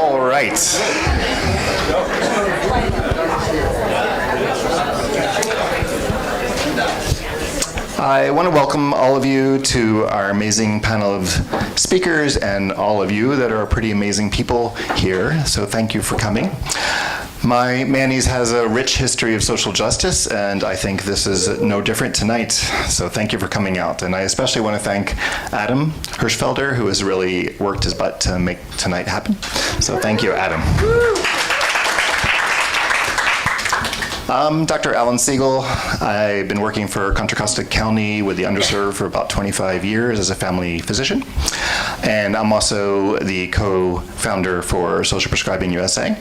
All right. I want to welcome all of you to our amazing panel of speakers and all of you that are pretty amazing people here. So thank you for coming. My Manny's has a rich history of social justice, and I think this is no different tonight. So thank you for coming out. And I especially want to thank Adam Hirschfelder, who has really worked his butt to make tonight happen. So thank you, Adam. I'm Dr. Alan Siegel. I've been working for Contra Costa County with the underserved for about 25 years as a family physician. And I'm also the co-founder for Social Prescribing USA.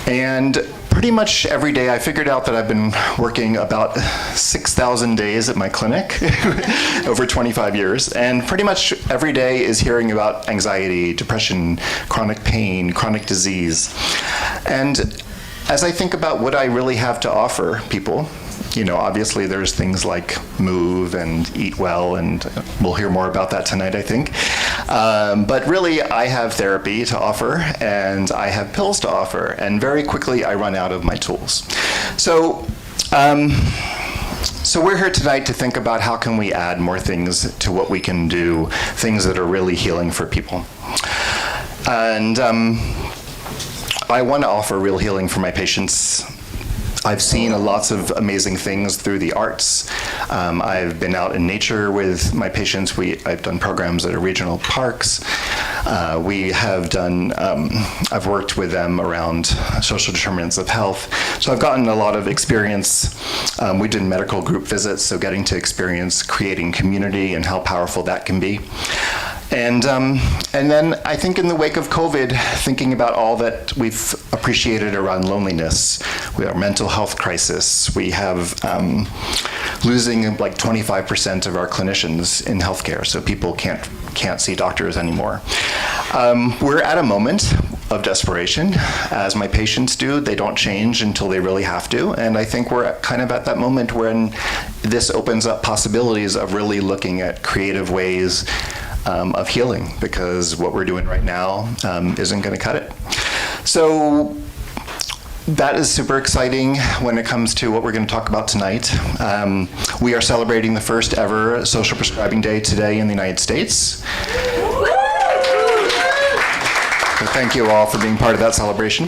And pretty much every day I figured out that I've been working about 6,000 days at my clinic over 25 years. And pretty much every day is hearing about anxiety, depression, chronic pain, chronic disease. And as I think about what I really have to offer people, obviously there's things like move and eat well, and we'll hear more about that tonight, I think. But really, I have therapy to offer, and I have pills to offer, and very quickly I run out of my tools. So we're here tonight to think about how can we add more things to what we can do, things that are really healing for people. And I want to offer real healing for my patients. I've seen lots of amazing things through the arts. I've been out in nature with my patients. I've done programs at regional parks. I've worked with them around social determinants of health. So I've gotten a lot of experience. We did medical group visits, so getting to experience creating community and how powerful that can be. And then I think in the wake of COVID, thinking about all that we've appreciated around loneliness, we have mental health crisis, we have losing like 25% of our clinicians in healthcare, so people can't see doctors anymore. We're at a moment of desperation, as my patients do. They don't change until they really have to, and I think we're kind of at that moment when this opens up possibilities of really looking at creative ways of healing, because what we're doing right now isn't going to cut it. So that is super exciting when it comes to what we're going to talk about tonight. We are celebrating the first ever Social Prescribing Day today in the United States. So thank you all for being part of that celebration.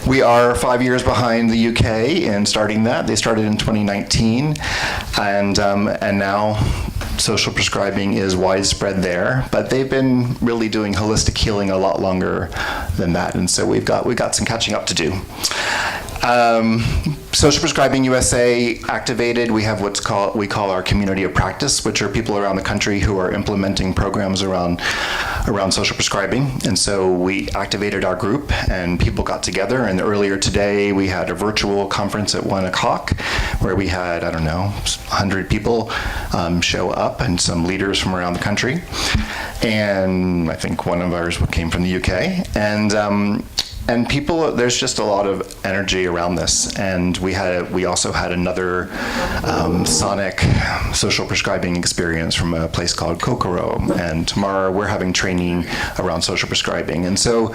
We are 5 years behind the UK in starting that. They started in 2019, and now social prescribing is widespread there, but they've been really doing holistic healing a lot longer than that, and so we've got some catching up to do. Social Prescribing USA activated. We have we call our community of practice, which are people around the country who are implementing programs around social prescribing. And so we activated our group, and people got together. And earlier today, we had a virtual conference at 1 o'clock, where we had 100 people show up, and some leaders from around the country. And I think one of ours came from the UK. And people, there's just a lot of energy around this. And we also had another sonic social prescribing experience from a place called Kokoro. And tomorrow we're having training around social prescribing. And so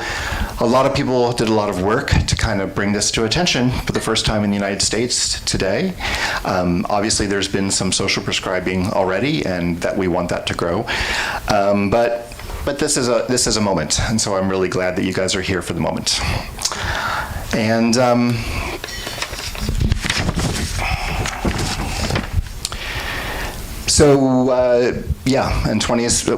a lot of people did a lot of work to kind of bring this to attention for the first time in the United States today. Obviously there's been some social prescribing already, and that we want that to grow. But this is a moment, and so I'm really glad that you guys are here for the moment. And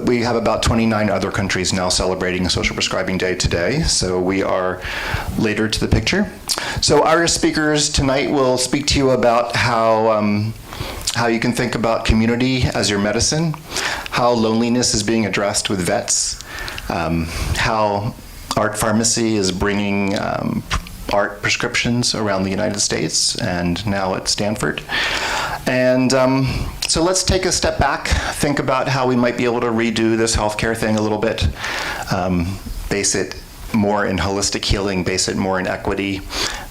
we have about 29 other countries now celebrating Social Prescribing Day today, so we are later to the picture. So our speakers tonight will speak to you about how you can think about community as your medicine, how loneliness is being addressed with vets, how Art Pharmacy is bringing art prescriptions around the United States and now at Stanford. And so let's take a step back, think about how we might be able to redo this healthcare thing a little bit, base it more in holistic healing, base it more in equity,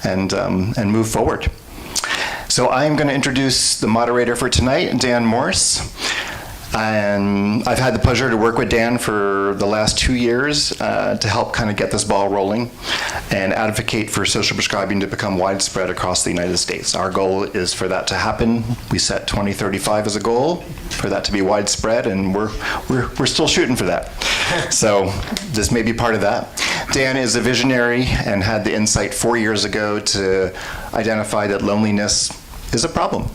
and move forward. So I'm going to introduce the moderator for tonight, Dan Morse. And I've had the pleasure to work with Dan for the last 2 years to help kind of get this ball rolling and advocate for social prescribing to become widespread across the United States. Our goal is for that to happen. We set 2035 as a goal for that to be widespread, and we're still shooting for that. So this may be part of that. Dan is a visionary and had the insight 4 years ago to identify that loneliness is a problem,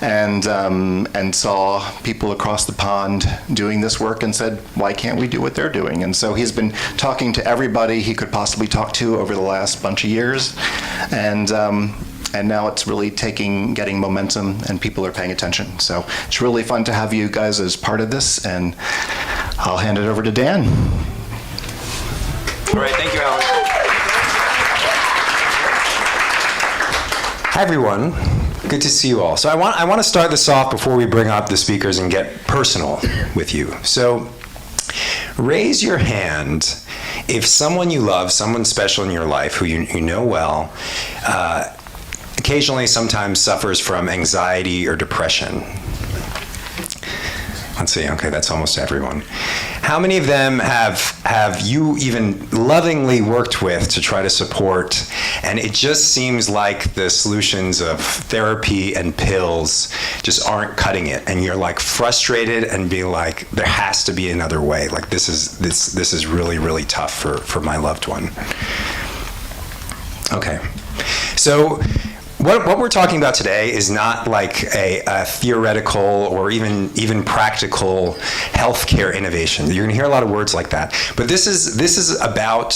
and saw people across the pond doing this work and said, why can't we do what they're doing? And so he's been talking to everybody he could possibly talk to over the last bunch of years, and now it's really getting momentum, and people are paying attention. So it's really fun to have you guys as part of this, and I'll hand it over to Dan. All right, thank you, Alan. Hi, everyone. Good to see you all. So I want to start this off before we bring up the speakers and get personal with you. So raise your hand if someone you love, someone special in your life who you know well, occasionally sometimes suffers from anxiety or depression. Let's see, okay, that's almost everyone. How many of them have you even lovingly worked with to try to support, and it just seems like the solutions of therapy and pills just aren't cutting it, and you're like frustrated and be like, there has to be another way. Like this is really, really tough for my loved one. Okay, so what we're talking about today is not like a theoretical or even practical healthcare innovation. You're going to hear a lot of words like that, but this is about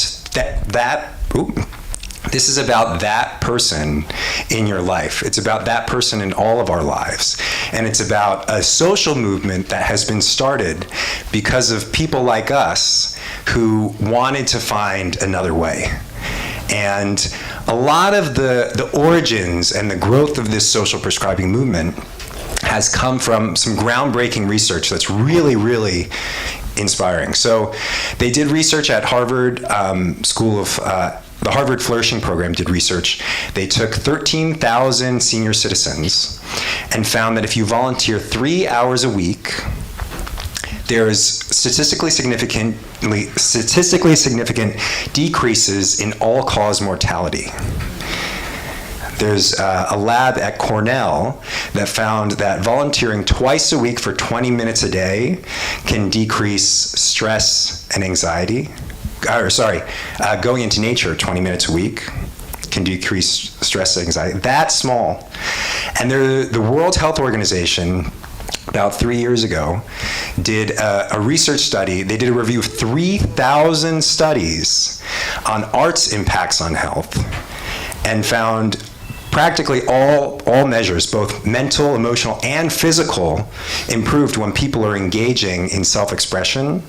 this is about that person in your life. It's about that person in all of our lives, and it's about a social movement that has been started because of people like us who wanted to find another way. And a lot of the origins and the growth of this social prescribing movement has come from some groundbreaking research that's really, really inspiring. So they did research at Harvard School of, the Harvard Flourishing Program did research. They took 13,000 senior citizens and found that if you volunteer 3 hours a week, there is statistically significant decreases in all-cause mortality. There's a lab at Cornell that found that volunteering twice a week for 20 minutes a day can decrease stress and anxiety. Going into nature 20 minutes a week can decrease stress and anxiety. That small. And the World Health Organization, about 3 years ago, did a research study. They did a review of 3,000 studies on art's impacts on health, and found practically all measures, both mental, emotional, and physical, improved when people are engaging in self-expression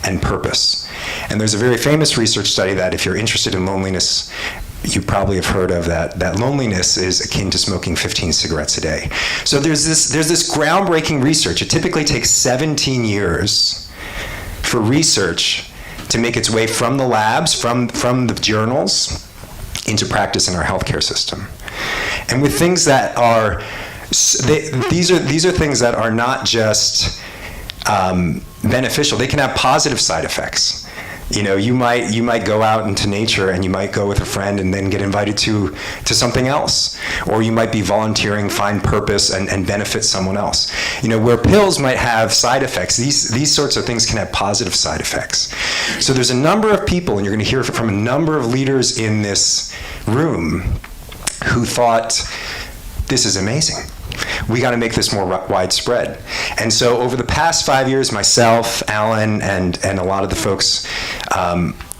and purpose. And there's a very famous research study that, if you're interested in loneliness, you probably have heard of that loneliness is akin to smoking 15 cigarettes a day. So there's this groundbreaking research. It typically takes 17 years for research to make its way from the labs, from the journals, into practice in our healthcare system. And with things that are, these are things that are not just beneficial. They can have positive side effects. You know, you might go out into nature, and you might go with a friend and then get invited to something else. Or you might be volunteering, find purpose, and benefit someone else. You know, where pills might have side effects, these sorts of things can have positive side effects. So there's a number of people, and you're going to hear from a number of leaders in this room, who thought, this is amazing. We got to make this more widespread. And so over the past 5 years, myself, Alan, and a lot of the folks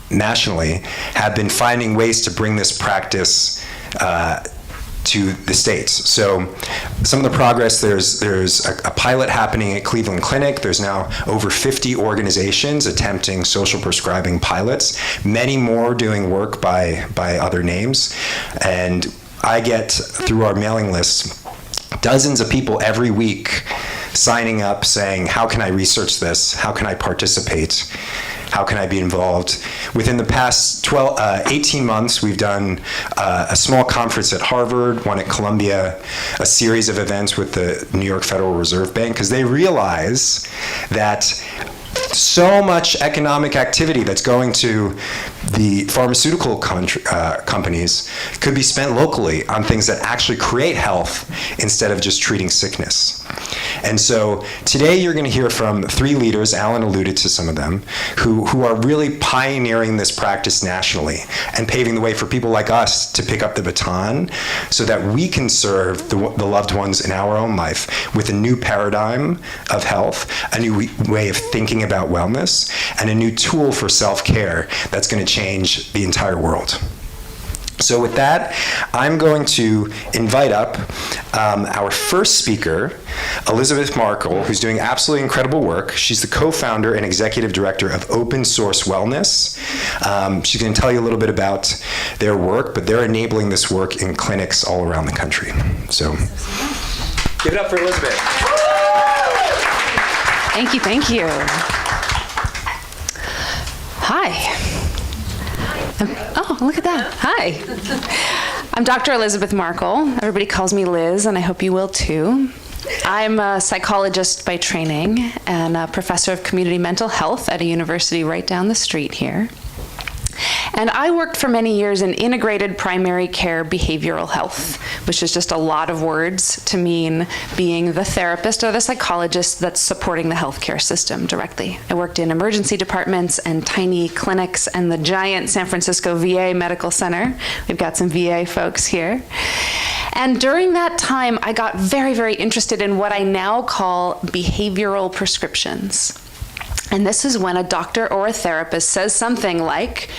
nationally have been finding ways to bring this practice to the States. So some of the progress, there's a pilot happening at Cleveland Clinic. There's now over 50 organizations attempting social prescribing pilots, many more doing work by other names. And I get, through our mailing list, dozens of people every week signing up saying, how can I research this? How can I participate? How can I be involved? Within the past 18 months, we've done a small conference at Harvard, one at Columbia, a series of events with the New York Federal Reserve Bank, because they realize that so much economic activity that's going to the pharmaceutical companies could be spent locally on things that actually create health instead of just treating sickness. And so today you're going to hear from three leaders, Alan alluded to some of them, who are really pioneering this practice nationally and paving the way for people like us to pick up the baton so that we can serve the loved ones in our own life with a new paradigm of health, a new way of thinking about wellness, and a new tool for self-care that's going to change the entire world. So with that, I'm going to invite up our first speaker, Elizabeth Markle, who's doing absolutely incredible work. She's the co-founder and executive director of Open Source Wellness. She's going to tell you a little bit about their work, but they're enabling this work in clinics all around the country. So give it up for Elizabeth. Thank you, thank you. Hi. Oh, look at that. Hi. I'm Dr. Elizabeth Markle. Everybody calls me Liz, and I hope you will too. I'm a psychologist by training and a professor of community mental health at a university right down the street here. And I worked for many years in integrated primary care behavioral health, which is just a lot of words to mean being the therapist or the psychologist that's supporting the healthcare system directly. I worked in emergency departments and tiny clinics and the giant San Francisco VA Medical Center. We've got some VA folks here. And during that time, I got very, very interested in what I now call behavioral prescriptions. And this is when a doctor or a therapist says something like,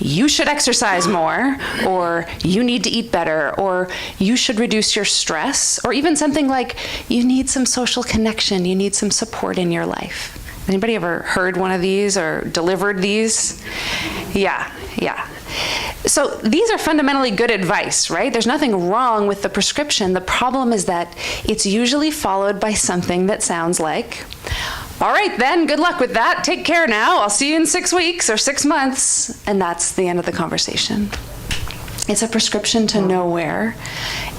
you should exercise more, or you need to eat better, or you should reduce your stress, or even something like, you need some social connection, you need some support in your life. Anybody ever heard one of these or delivered these? Yeah. So these are fundamentally good advice, right? There's nothing wrong with the prescription. The problem is that it's usually followed by something that sounds like, all right then, good luck with that. Take care now. I'll see you in 6 weeks or 6 months. And that's the end of the conversation. It's a prescription to nowhere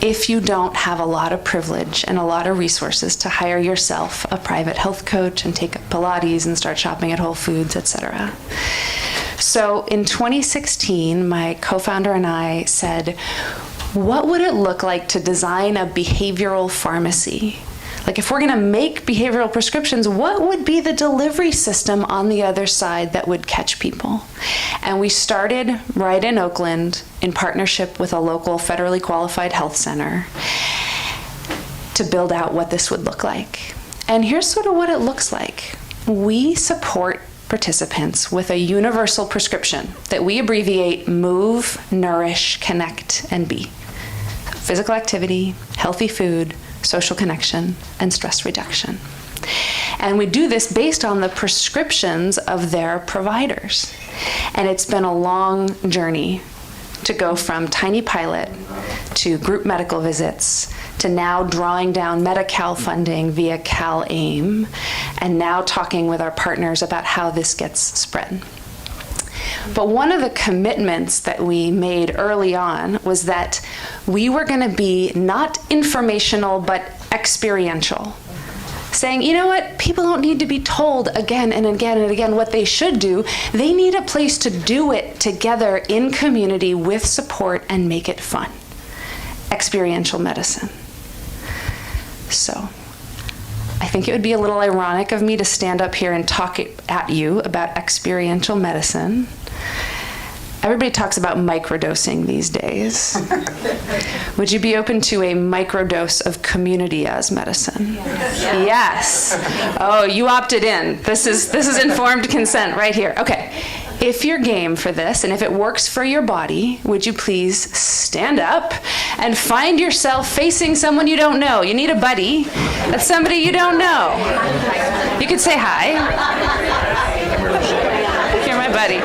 if you don't have a lot of privilege and a lot of resources to hire yourself a private health coach and take up Pilates and start shopping at Whole Foods, etc. So in 2016, my co-founder and I said, what would it look like to design a behavioral pharmacy? Like if we're going to make behavioral prescriptions, what would be the delivery system on the other side that would catch people? And we started right in Oakland in partnership with a local federally qualified health center to build out what this would look like. And here's sort of what it looks like. We support participants with a universal prescription that we abbreviate MOVE, Nourish, Connect, and Be. Physical activity, healthy food, social connection, and stress reduction. And we do this based on the prescriptions of their providers. And it's been a long journey to go from tiny pilot to group medical visits to now drawing down Medi-Cal funding via CalAIM, and now talking with our partners about how this gets spread. But one of the commitments that we made early on was that we were going to be not informational, but experiential. Saying, you know what, people don't need to be told again and again and again what they should do. They need a place to do it together in community with support and make it fun. Experiential medicine. So, I think it would be a little ironic of me to stand up here and talk at you about experiential medicine. Everybody talks about microdosing these days. Would you be open to a microdose of community as medicine? Yes. Oh, you opted in. This is informed consent right here. Okay. If you're game for this, and if it works for your body, would you please stand up and find yourself facing someone you don't know? You need a buddy. That's somebody you don't know. You could say hi. You're my buddy.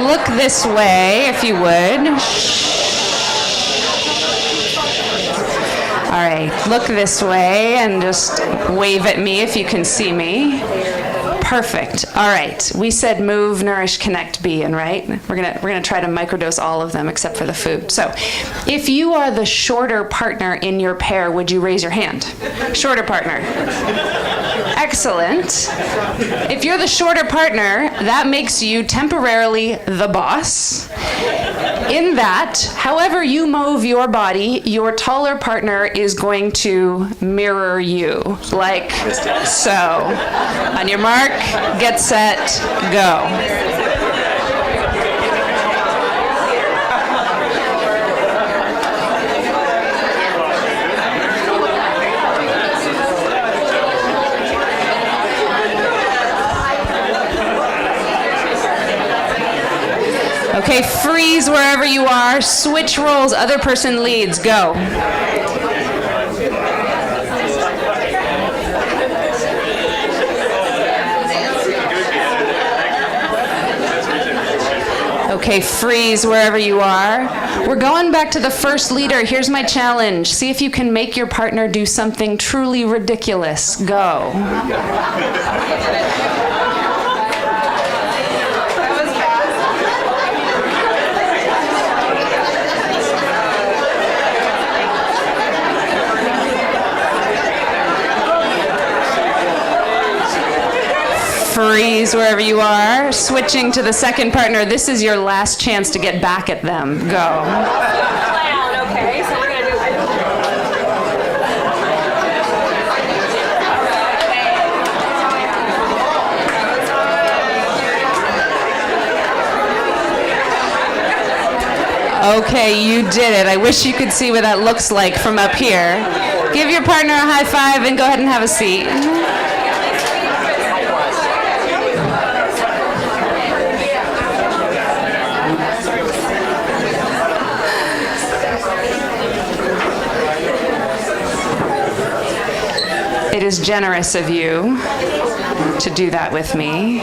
look this way, if you would. All right, look this way and just wave at me if you can see me. Perfect. All right. We said move, nourish, connect, be, and right? We're gonna try to microdose all of them except for the food. So, if you are the shorter partner in your pair, would you raise your hand? Shorter partner. Excellent. If you're the shorter partner, that makes you temporarily the boss. In that, however you move your body, your taller partner is going to mirror you, like so. On your mark, get set, go. Okay, freeze wherever you are. Switch roles, other person leads. Go. Okay, freeze wherever you are. We're going back to the first leader. Here's my challenge. See if you can make your partner do something truly ridiculous. Go. Freeze wherever you are. Switching to the second partner. This is your last chance to get back at them. Go. Clown, okay, so we're gonna do Okay, you did it. I wish you could see what that looks like from up here. Give your partner a high five and go ahead and have a seat. It is generous of you to do that with me.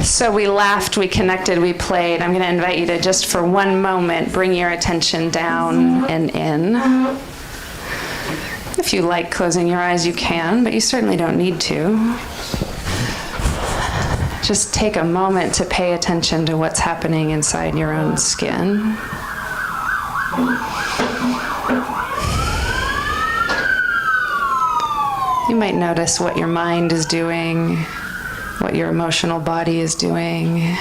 So we laughed, we connected, we played. I'm going to invite you to just for one moment bring your attention down and in. If you like closing your eyes, you can, but you certainly don't need to. Just take a moment to pay attention to what's happening inside your own skin. You might notice what your mind is doing, what your emotional body is doing.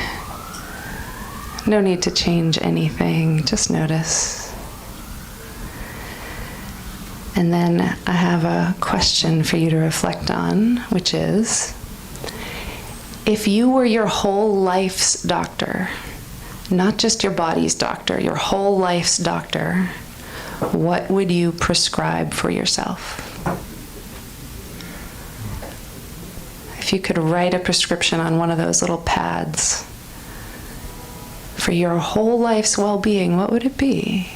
No need to change anything, just notice. And then I have a question for you to reflect on, which is, if you were your whole life's doctor, not just your body's doctor, your whole life's doctor, what would you prescribe for yourself? If you could write a prescription on one of those little pads for your whole life's well-being, what would it be?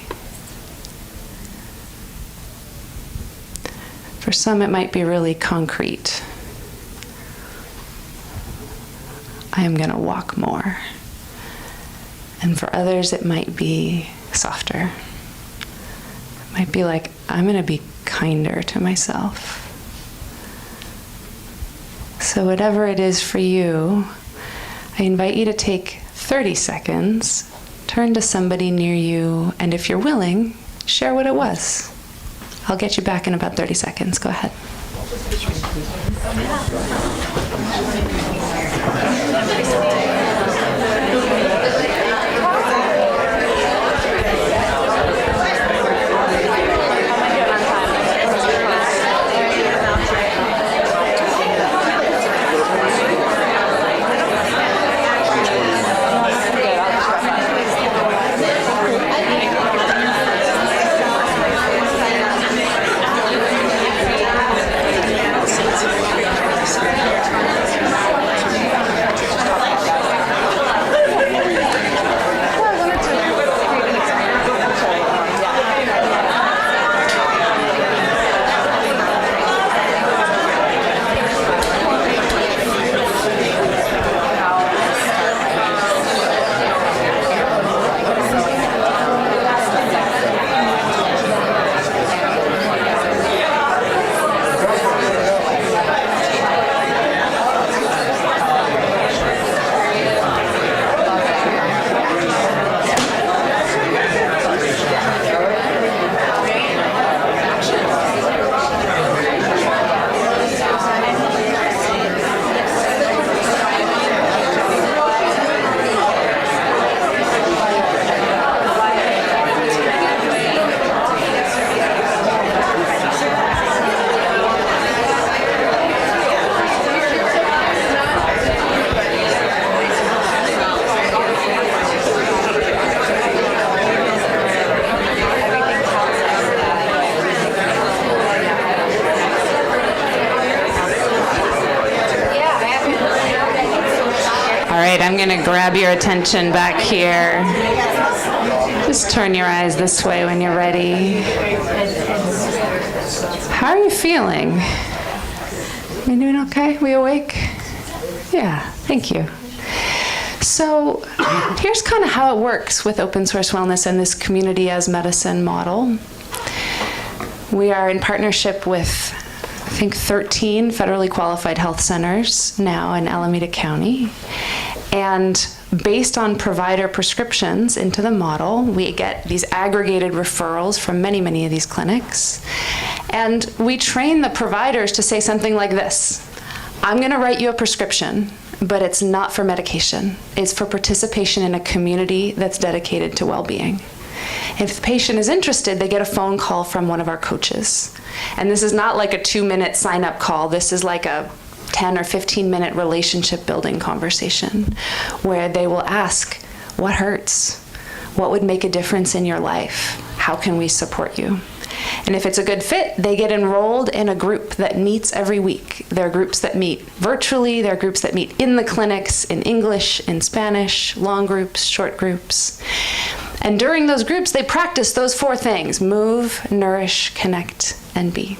For some, it might be really concrete. I am going to walk more. And for others, it might be softer. It might be like, I'm going to be kinder to myself. So whatever it is for you, I invite you to take 30 seconds, turn to somebody near you, and if you're willing, share what it was. I'll get you back in about 30 seconds. Go ahead. I'm going to grab your attention back here. Just turn your eyes this way when you're ready. How are you feeling? You doing okay? We awake? Yeah, thank you. So here's kind of how it works with open source wellness and this community as medicine model. We are in partnership with, I think, 13 federally qualified health centers now in Alameda County. And based on provider prescriptions into the model, we get these aggregated referrals from many, many of these clinics. And we train the providers to say something like this: I'm going to write you a prescription, but it's not for medication. It's for participation in a community that's dedicated to well-being. If the patient is interested, they get a phone call from one of our coaches. And this is not like a 2-minute sign-up call. This is like a 10 or 15-minute relationship-building conversation where they will ask, what hurts? What would make a difference in your life? How can we support you? And if it's a good fit, they get enrolled in a group that meets every week. There are groups that meet virtually. There are groups that meet in the clinics, in English, in Spanish, long groups, short groups. And during those groups, they practice those 4 things: move, nourish, connect, and be.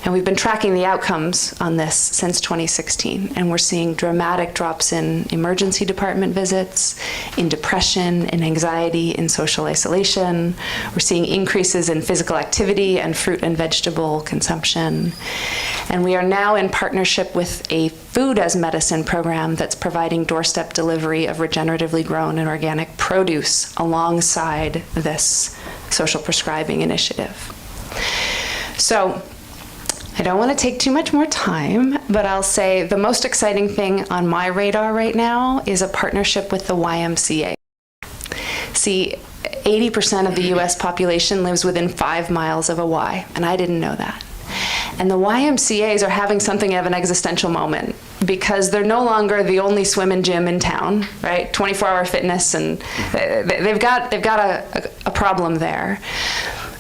And we've been tracking the outcomes on this since 2016, and we're seeing dramatic drops in emergency department visits, in depression, in anxiety, in social isolation. We're seeing increases in physical activity and fruit and vegetable consumption. And we are now in partnership with a food as medicine program that's providing doorstep delivery of regeneratively grown and organic produce alongside this social prescribing initiative. So, I don't want to take too much more time, but I'll say the most exciting thing on my radar right now is a partnership with the YMCA. See, 80% of the US population lives within 5 miles of a Y, and I didn't know that. And the YMCAs are having something of an existential moment because they're no longer the only swim and gym in town, right? 24-hour fitness, and they've got a problem there.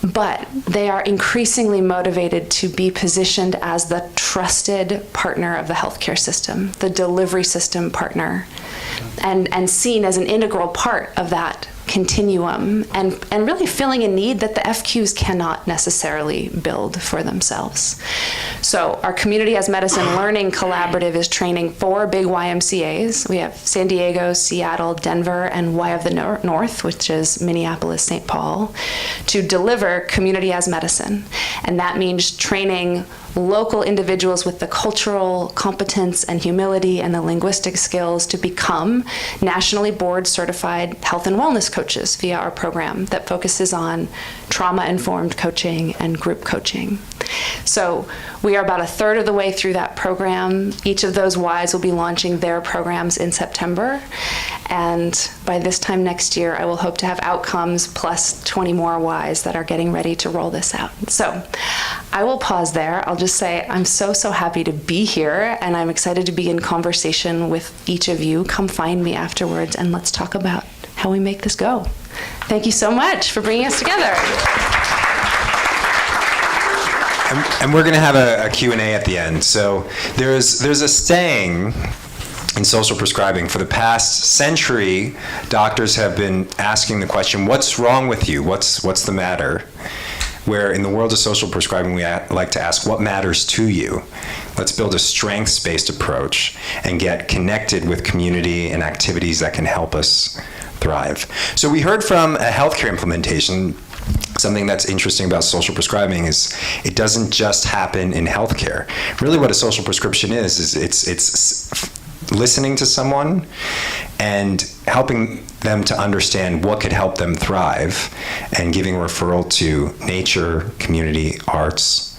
But they are increasingly motivated to be positioned as the trusted partner of the healthcare system, the delivery system partner, and seen as an integral part of that continuum, and really filling a need that the FQs cannot necessarily build for themselves. So our Community as Medicine Learning Collaborative is training 4 big YMCAs. We have San Diego, Seattle, Denver, and Y of the North, which is Minneapolis, St. Paul, to deliver Community as Medicine. And that means training local individuals with the cultural competence and humility and the linguistic skills to become nationally board certified health and wellness coaches via our program that focuses on trauma-informed coaching and group coaching. So we are about 1/3 of the way through that program. Each of those Ys will be launching their programs in September. And by this time next year, I will hope to have outcomes plus 20 more Ys that are getting ready to roll this out. So I will pause there. I'll just say I'm so happy to be here, and I'm excited to be in conversation with each of you. Come find me afterwards, and let's talk about how we make this go. Thank you so much for bringing us together. And we're going to have a Q&A at the end. So there's a saying in social prescribing. For the past century, doctors have been asking the question, what's wrong with you? What's the matter? Where in the world of social prescribing, we like to ask, what matters to you? Let's build a strengths-based approach and get connected with community and activities that can help us thrive. So we heard from a healthcare implementation. Something that's interesting about social prescribing is it doesn't just happen in healthcare. Really what a social prescription is it's listening to someone and helping them to understand what could help them thrive and giving referral to nature, community, arts,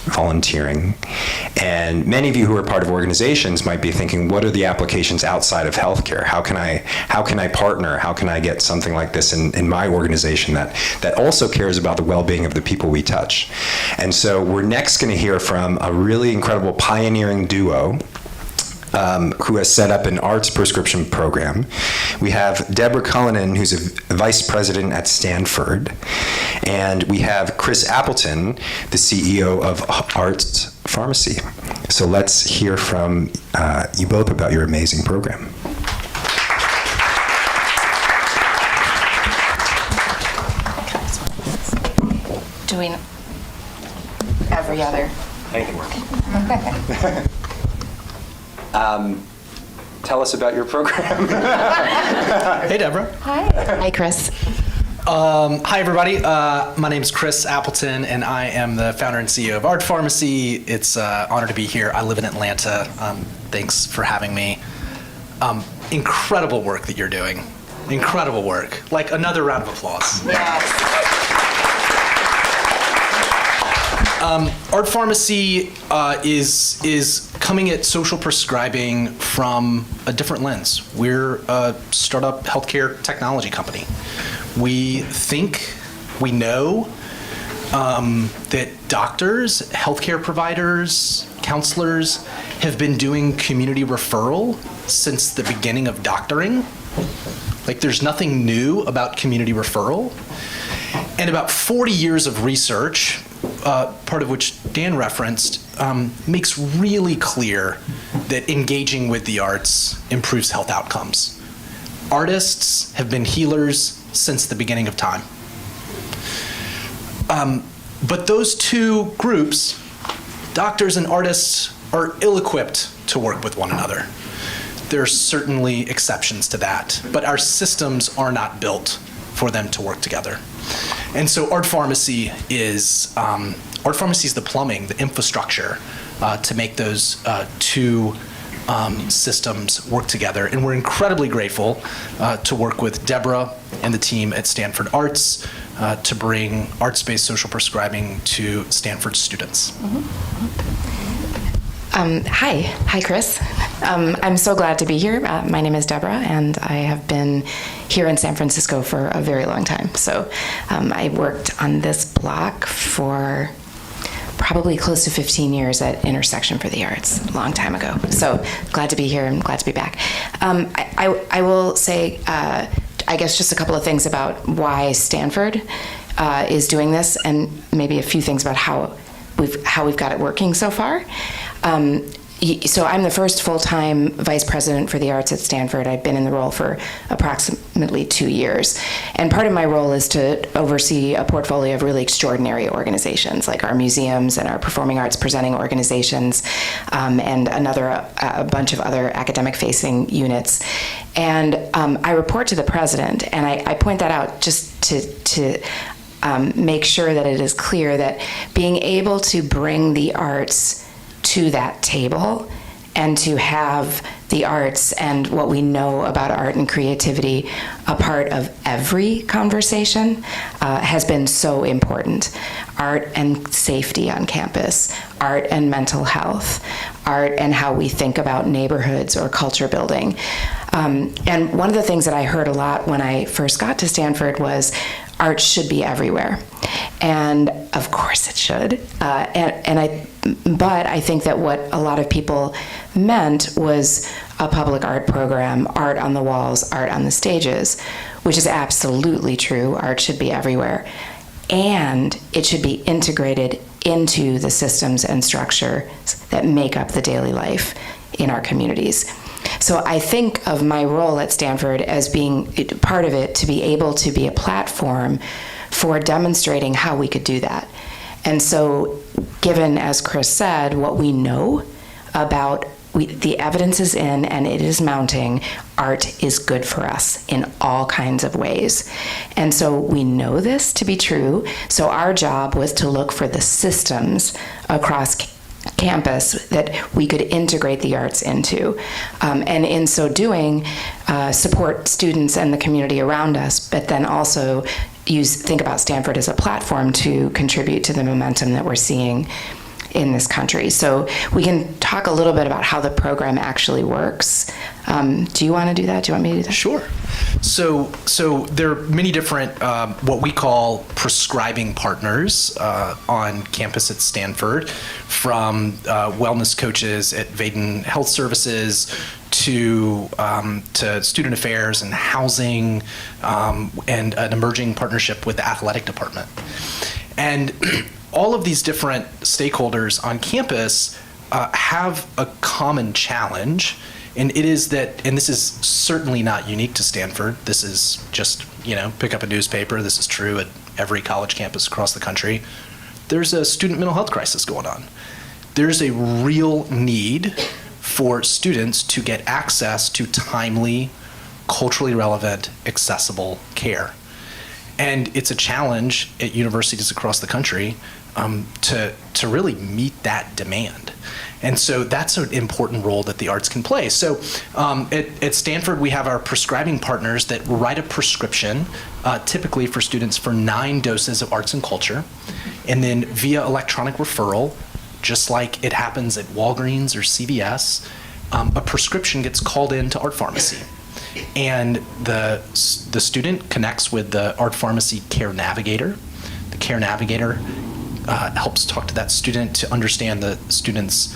volunteering. And many of you who are part of organizations might be thinking, what are the applications outside of healthcare? How can I partner? How can I get something like this in my organization that also cares about the well-being of the people we touch? And so we're next going to hear from a really incredible pioneering duo who has set up an arts prescription program. We have Deborah Cullinan, who's a vice president at Stanford, and we have Chris Appleton, the CEO of Arts Pharmacy. So let's hear from you both about your amazing program. doing every other. Anything works. Tell us about your program. Hey, Deborah. Hi, Chris. Hi, everybody. My name is Chris Appleton, and I am the founder and CEO of Art Pharmacy. It's an honor to be here. I live in Atlanta. Thanks for having me. Incredible work that you're doing. Incredible work. Like, another round of applause. Yes. Art Pharmacy is coming at social prescribing from a different lens. We're a startup healthcare technology company. We think, we know that doctors, healthcare providers, counselors have been doing community referral since the beginning of doctoring. Like, there's nothing new about community referral. And about 40 years of research, part of which Dan referenced, makes really clear that engaging with the arts improves health outcomes. Artists have been healers since the beginning of time. But those two groups, doctors and artists, are ill-equipped to work with one another. There's certainly exceptions to that, but our systems are not built for them to work together. And so Art Pharmacy is the plumbing, the infrastructure to make those two systems work together. And we're incredibly grateful to work with Deborah and the team at Stanford Arts to bring arts-based social prescribing to Stanford students. Hi, Chris. I'm so glad to be here. My name is Deborah, and I have been here in San Francisco for a very long time. So I worked on this block for probably close to 15 years at Intersection for the Arts, a long time ago. So glad to be here and glad to be back. I will say, I guess, just a couple of things about why Stanford is doing this, and maybe a few things about how we've got it working so far. So I'm the first full-time vice president for the arts at Stanford. I've been in the role for approximately 2 years. And part of my role is to oversee a portfolio of really extraordinary organizations, like our museums and our performing arts presenting organizations, and a bunch of other academic-facing units. And I report to the president, and I point that out just to make sure that it is clear that being able to bring the arts to that table and to have the arts and what we know about art and creativity a part of every conversation has been so important. Art and safety on campus, art and mental health, art and how we think about neighborhoods or culture building. And one of the things that I heard a lot when I first got to Stanford was art should be everywhere. And of course it should. But I think that what a lot of people meant was a public art program, art on the walls, art on the stages, which is absolutely true. Art should be everywhere. And it should be integrated into the systems and structures that make up the daily life in our communities. So I think of my role at Stanford as being part of it to be able to be a platform for demonstrating how we could do that. And so given, as Chris said, what we know about the evidence is in and it is mounting, art is good for us in all kinds of ways. And so we know this to be true. So our job was to look for the systems across campus that we could integrate the arts into. And in so doing, support students and the community around us, but then also think about Stanford as a platform to contribute to the momentum that we're seeing in this country. So we can talk a little bit about how the program actually works. Do you want to do that? Do you want me to do that? Sure. So there are many different what we call prescribing partners on campus at Stanford, from wellness coaches at Vaden Health Services to student affairs and housing, and an emerging partnership with the athletic department. And all of these different stakeholders on campus have a common challenge, and it is that, and this is certainly not unique to Stanford, this is just, pick up a newspaper, this is true at every college campus across the country, there's a student mental health crisis going on. There's a real need for students to get access to timely, culturally relevant, accessible care. And it's a challenge at universities across the country to really meet that demand. And so that's an important role that the arts can play. So at Stanford, we have our prescribing partners that write a prescription, typically for students for 9 doses of arts and culture. And then via electronic referral, just like it happens at Walgreens or CVS, a prescription gets called into Art Pharmacy. And the student connects with the Art Pharmacy Care Navigator. The Care Navigator helps talk to that student to understand the student's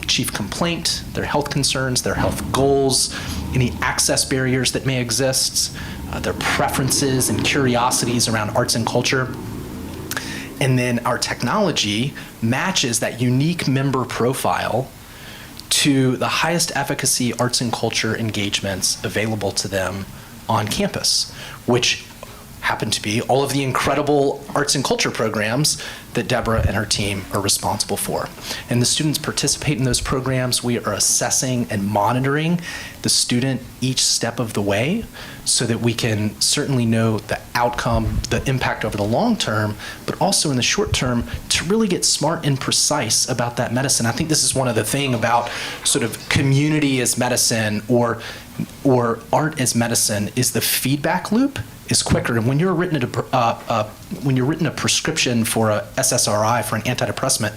chief complaint, their health concerns, their health goals, any access barriers that may exist, their preferences and curiosities around arts and culture. And then our technology matches that unique member profile to the highest efficacy arts and culture engagements available to them on campus, which happen to be all of the incredible arts and culture programs that Deborah and her team are responsible for. And the students participate in those programs. We are assessing and monitoring the student each step of the way so that we can certainly know the outcome, the impact over the long term, but also in the short term to really get smart and precise about that medicine. I think this is one of the things about sort of community as medicine or art as medicine is the feedback loop is quicker. And when you're written a prescription for a SSRI, for an antidepressant,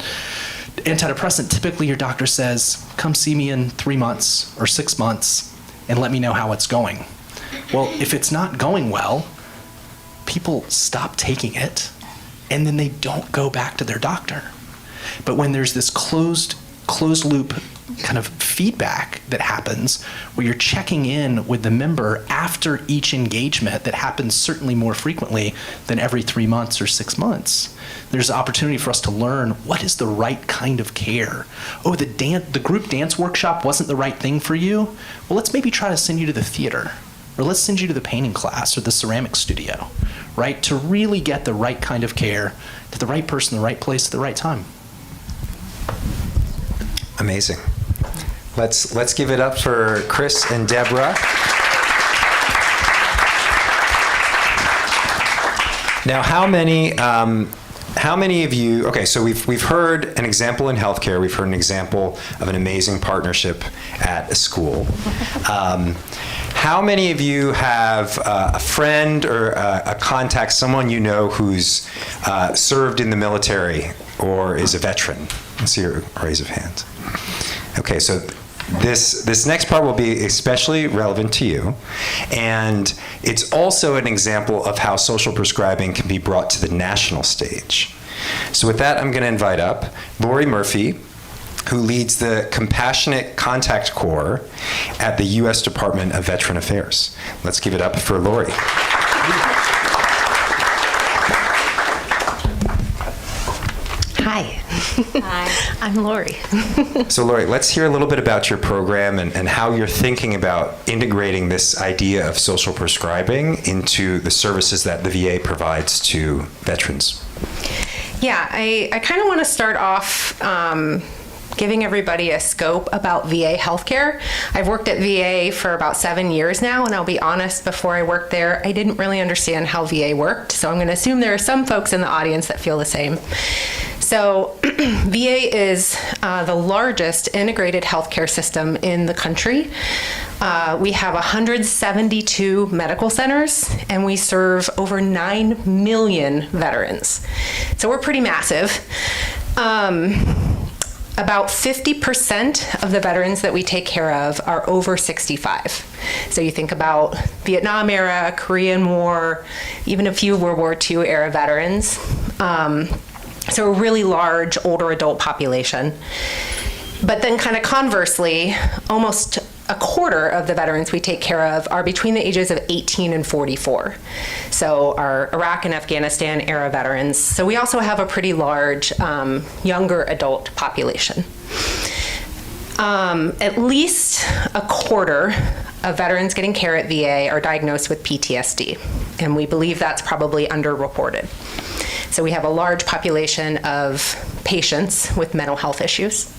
typically your doctor says, come see me in 3 months or 6 months and let me know how it's going. Well, if it's not going well, people stop taking it and then they don't go back to their doctor. But when there's this closed loop kind of feedback that happens where you're checking in with the member after each engagement that happens certainly more frequently than every 3 months or 6 months, there's an opportunity for us to learn what is the right kind of care. Oh, the group dance workshop wasn't the right thing for you? Well, let's maybe try to send you to the theater, or let's send you to the painting class or the ceramic studio, right? To really get the right kind of care to the right person, the right place, at the right time. Amazing. Let's give it up for Chris and Deborah. Now, how many of you? Okay, so we've heard an example in healthcare. We've heard an example of an amazing partnership at a school. How many of you have a friend or a contact, someone you know who's served in the military or is a veteran? Let's see a raise of hands. Okay, so this next part will be especially relevant to you, and it's also an example of how social prescribing can be brought to the national stage. So with that, I'm going to invite up Lori Murphy, who leads the Compassionate Contact Corps at the U.S. Department of Veteran Affairs. Let's give it up for Lori. Hi. Hi. I'm Lori. So Lori, let's hear a little bit about your program and how you're thinking about integrating this idea of social prescribing into the services that the VA provides to veterans. Yeah, I kind of want to start off giving everybody a scope about VA healthcare. I've worked at VA for about 7 years now, and I'll be honest, before I worked there, I didn't really understand how VA worked, so I'm going to assume there are some folks in the audience that feel the same. So VA is the largest integrated healthcare system in the country. We have 172 medical centers, and we serve over 9 million veterans. So we're pretty massive. About 50% of the veterans that we take care of are over 65. So you think about Vietnam era, Korean War, even a few World War II era veterans. So a really large older adult population. But then kind of conversely, almost a quarter of the veterans we take care of are between the ages of 18 and 44. So our Iraq and Afghanistan era veterans. So we also have a pretty large younger adult population. At least a quarter of veterans getting care at VA are diagnosed with PTSD, and we believe that's probably underreported. So we have a large population of patients with mental health issues,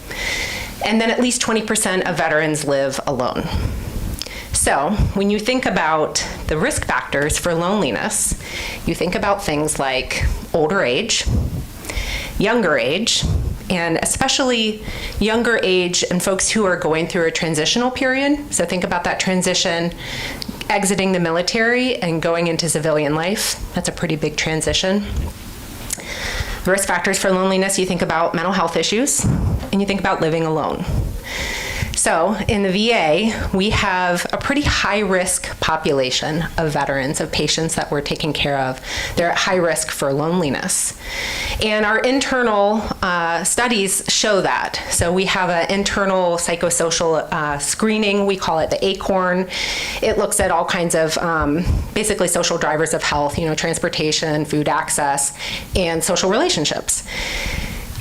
and then at least 20% of veterans live alone. So when you think about the risk factors for loneliness, you think about things like older age, younger age, and especially younger age and folks who are going through a transitional period. So think about that transition, exiting the military and going into civilian life. That's a pretty big transition. The risk factors for loneliness, you think about mental health issues, and you think about living alone. So in the VA, we have a pretty high-risk population of veterans, of patients that we're taking care of. They're at high risk for loneliness. And our internal studies show that. So we have an internal psychosocial screening. We call it the ACORN. It looks at all kinds of basically social drivers of health, transportation, food access, and social relationships.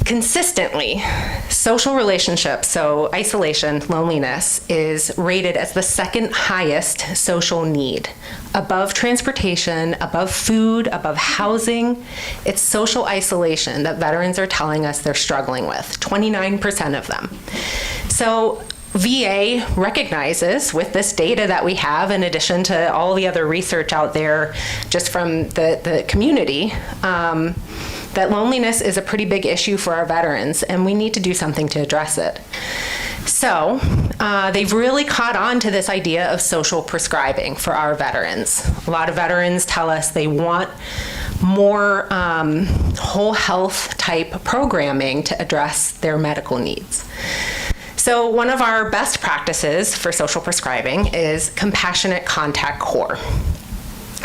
Consistently, social relationships, so isolation, loneliness, is rated as the second highest social need. Above transportation, above food, above housing, it's social isolation that veterans are telling us they're struggling with, 29% of them. So VA recognizes with this data that we have, in addition to all the other research out there just from the community, that loneliness is a pretty big issue for our veterans, and we need to do something to address it. So they've really caught on to this idea of social prescribing for our veterans. A lot of veterans tell us they want more whole health type programming to address their medical needs. So one of our best practices for social prescribing is compassionate contact core.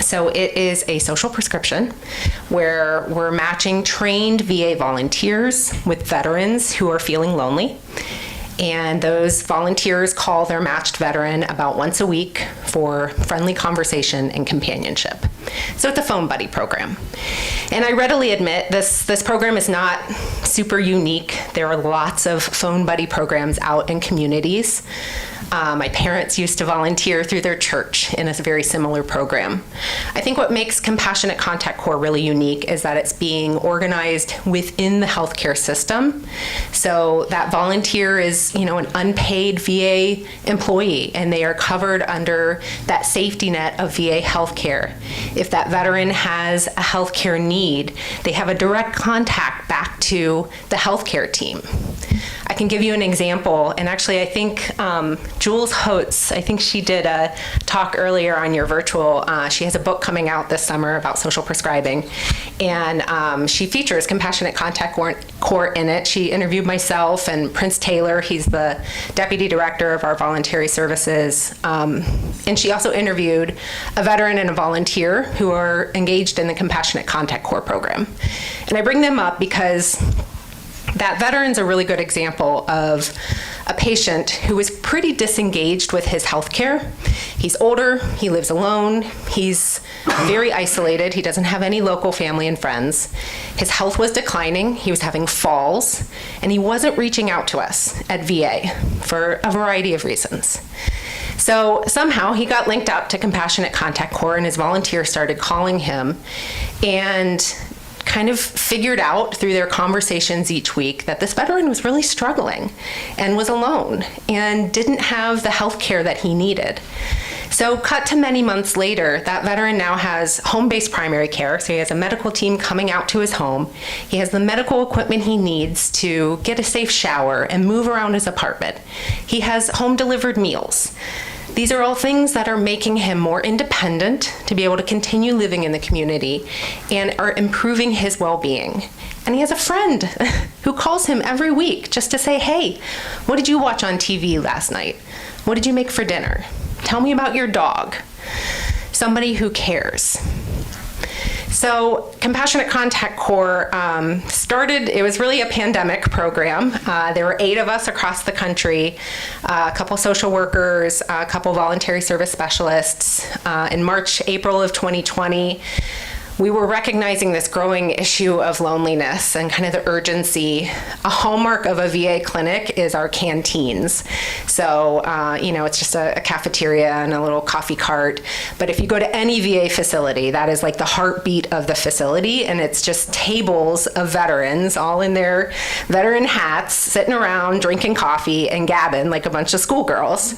So it is a social prescription where we're matching trained VA volunteers with veterans who are feeling lonely. And those volunteers call their matched veteran about once a week for friendly conversation and companionship. So it's a phone buddy program. And I readily admit this program is not super unique. There are lots of phone buddy programs out in communities. My parents used to volunteer through their church in a very similar program. I think what makes Compassionate Contact Core really unique is that it's being organized within the healthcare system. So that volunteer is, an unpaid VA employee, and they are covered under that safety net of VA healthcare. If that veteran has a healthcare need, they have a direct contact back to the healthcare team. I can give you an example, and actually I think Jules Holtz, I think she did a talk earlier on your virtual. She has a book coming out this summer about social prescribing, and she features Compassionate Contact Core in it. She interviewed myself and Prince Taylor. He's the deputy director of our voluntary services, and she also interviewed a veteran and a volunteer who are engaged in the Compassionate Contact Core program. And I bring them up because that veteran's a really good example of a patient who is pretty disengaged with his health care. He's older, he lives alone, he's very isolated, he doesn't have any local family and friends. His health was declining, he was having falls, and he wasn't reaching out to us at VA for a variety of reasons. So somehow he got linked up to Compassionate Contact Core, and his volunteer started calling him and kind of figured out through their conversations each week that this veteran was really struggling and was alone and didn't have the health care that he needed. So cut to many months later, that veteran now has home-based primary care, so he has a medical team coming out to his home. He has the medical equipment he needs to get a safe shower and move around his apartment. He has home-delivered meals. These are all things that are making him more independent to be able to continue living in the community and are improving his well-being. And he has a friend who calls him every week just to say, hey, what did you watch on TV last night? What did you make for dinner? Tell me about your dog. Somebody who cares. So Compassionate Contact Core started, it was really a pandemic program. There were 8 of us across the country, a couple social workers, a couple voluntary service specialists. In March, April of 2020, we were recognizing this growing issue of loneliness and kind of the urgency. A hallmark of a VA clinic is our canteens. So, it's just a cafeteria and a little coffee cart. But if you go to any VA facility, that is like the heartbeat of the facility, and it's just tables of veterans, all in their veteran hats, sitting around drinking coffee and gabbing like a bunch of schoolgirls.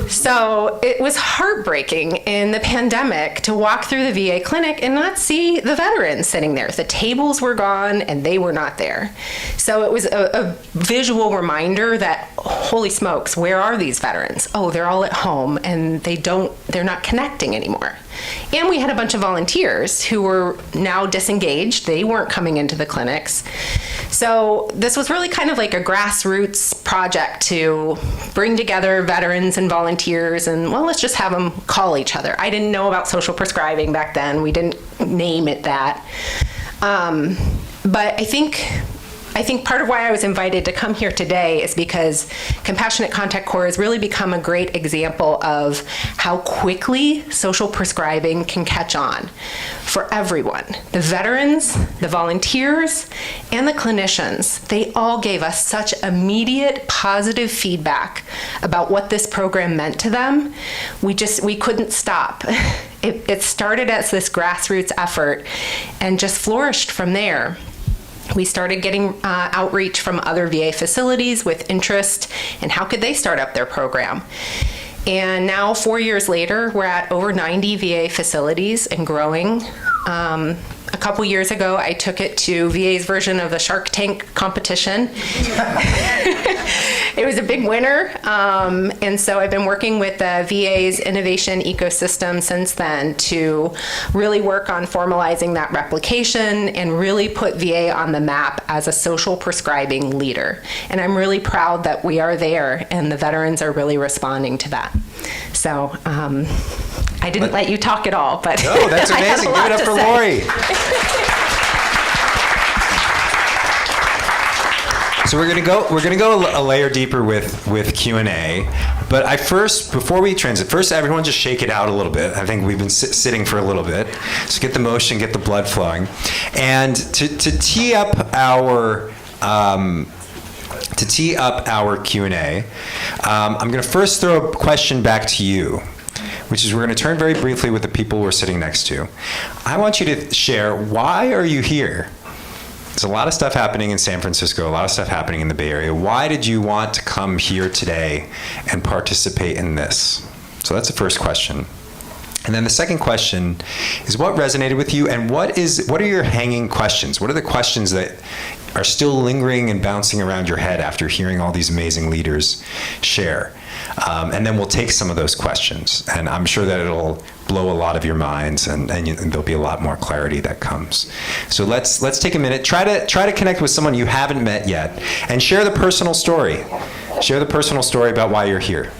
So it was heartbreaking in the pandemic to walk through the VA clinic and not see the veterans sitting there. The tables were gone and they were not there. So it was a visual reminder that, holy smokes, where are these veterans? Oh, they're all at home and they're not connecting anymore. And we had a bunch of volunteers who were now disengaged. They weren't coming into the clinics. So this was really kind of like a grassroots project to bring together veterans and volunteers and, well, let's just have them call each other. I didn't know about social prescribing back then. We didn't name it that. But I think part of why I was invited to come here today is because Compassionate Contact Corps has really become a great example of how quickly social prescribing can catch on for everyone. The veterans, the volunteers, and the clinicians, they all gave us such immediate positive feedback about what this program meant to them. We couldn't stop. It started as this grassroots effort and just flourished from there. We started getting outreach from other VA facilities with interest in how could they start up their program. And now, 4 years later, we're at over 90 VA facilities and growing. A couple years ago, I took it to VA's version of the Shark Tank competition. It was a big winner, and so I've been working with the VA's innovation ecosystem since then to really work on formalizing that replication and really put VA on the map as a social prescribing leader. And I'm really proud that we are there, and the veterans are really responding to that. So I didn't let you talk at all, but no, that's amazing. Give it up for Lori. So we're gonna go a layer deeper with Q&A, but before we transit, first everyone just shake it out a little bit. I think we've been sitting for a little bit, so get the motion, get the blood flowing, and to tee up our Q&A, I'm gonna first throw a question back to you, which is we're going to turn very briefly with the people we're sitting next to. I want you to share, why are you here? There's a lot of stuff happening in San Francisco, a lot of stuff happening in the Bay Area. Why did you want to come here today and participate in this? So that's the first question. And then the second question is, what resonated with you, and what are your hanging questions? What are the questions that are still lingering and bouncing around your head after hearing all these amazing leaders share? And then we'll take some of those questions, and I'm sure that it'll blow a lot of your minds, and there'll be a lot more clarity that comes. So let's take a minute. Try to connect with someone you haven't met yet, and share the personal story. Share the personal story about why you're here.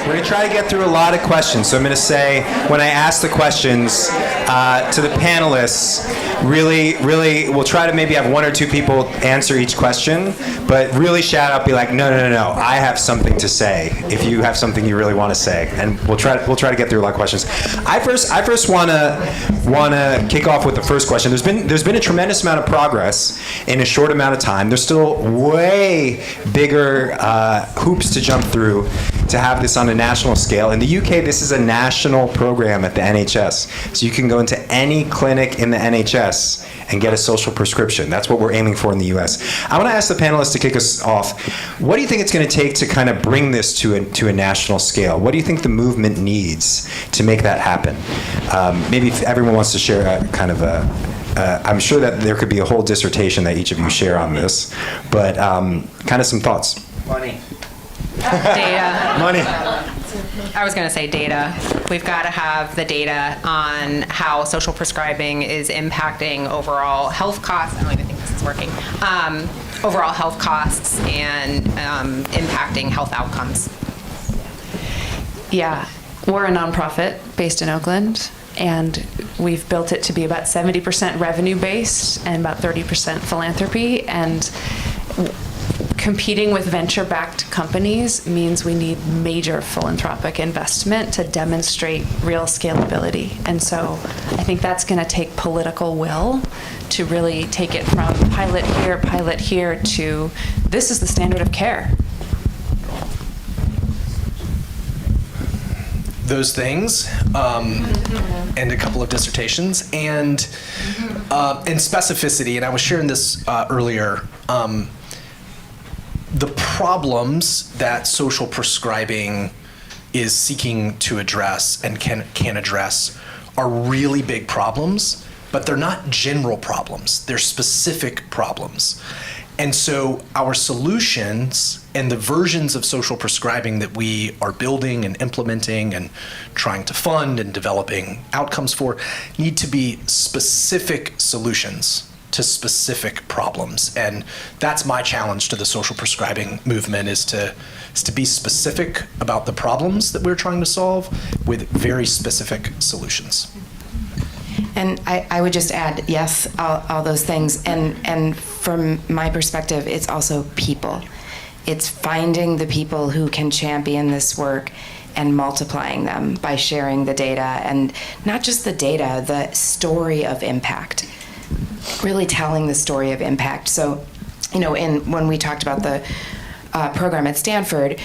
We're going to try to get through a lot of questions. So I'm going to say, when I ask the questions to the panelists, really, we'll try to maybe have one or two people answer each question, but really shout out, be like, no, I have something to say, if you have something you really want to say. And we'll try to get through a lot of questions. I first want to kick off with the first question. There's been a tremendous amount of progress in a short amount of time. There's still way bigger hoops to jump through to have this on a national scale. In the UK, this is a national program at the NHS. So you can go into any clinic in the NHS and get a social prescription. That's what we're aiming for in the US. I want to ask the panelists to kick us off. What do you think it's going to take to kind of bring this to a national scale? What do you think the movement needs to make that happen? Maybe if everyone wants to share I'm sure that there could be a whole dissertation that each of you share on this, but kind of some thoughts. Money. Data. Money. I was going to say data. We've got to have the data on how social prescribing is impacting overall health costs. I don't even think this is working. Overall health costs and impacting health outcomes. Yeah, we're a nonprofit based in Oakland, and we've built it to be about 70% revenue based and about 30% philanthropy. And competing with venture-backed companies means we need major philanthropic investment to demonstrate real scalability. And so I think that's going to take political will to really take it from pilot here to this is the standard of care. Those things, and a couple of dissertations, and specificity. And I was sharing this earlier. The problems that social prescribing is seeking to address and can address are really big problems, but they're not general problems. They're specific problems. And so our solutions and the versions of social prescribing that we are building and implementing and trying to fund and developing outcomes for need to be specific solutions to specific problems. And that's my challenge to the social prescribing movement is to be specific about the problems that we're trying to solve with very specific solutions. And I would just add, yes, all those things. And from my perspective, it's also people. It's finding the people who can champion this work and multiplying them by sharing the data, and not just the data, the story of impact. Really telling the story of impact. So, when we talked about the program at Stanford,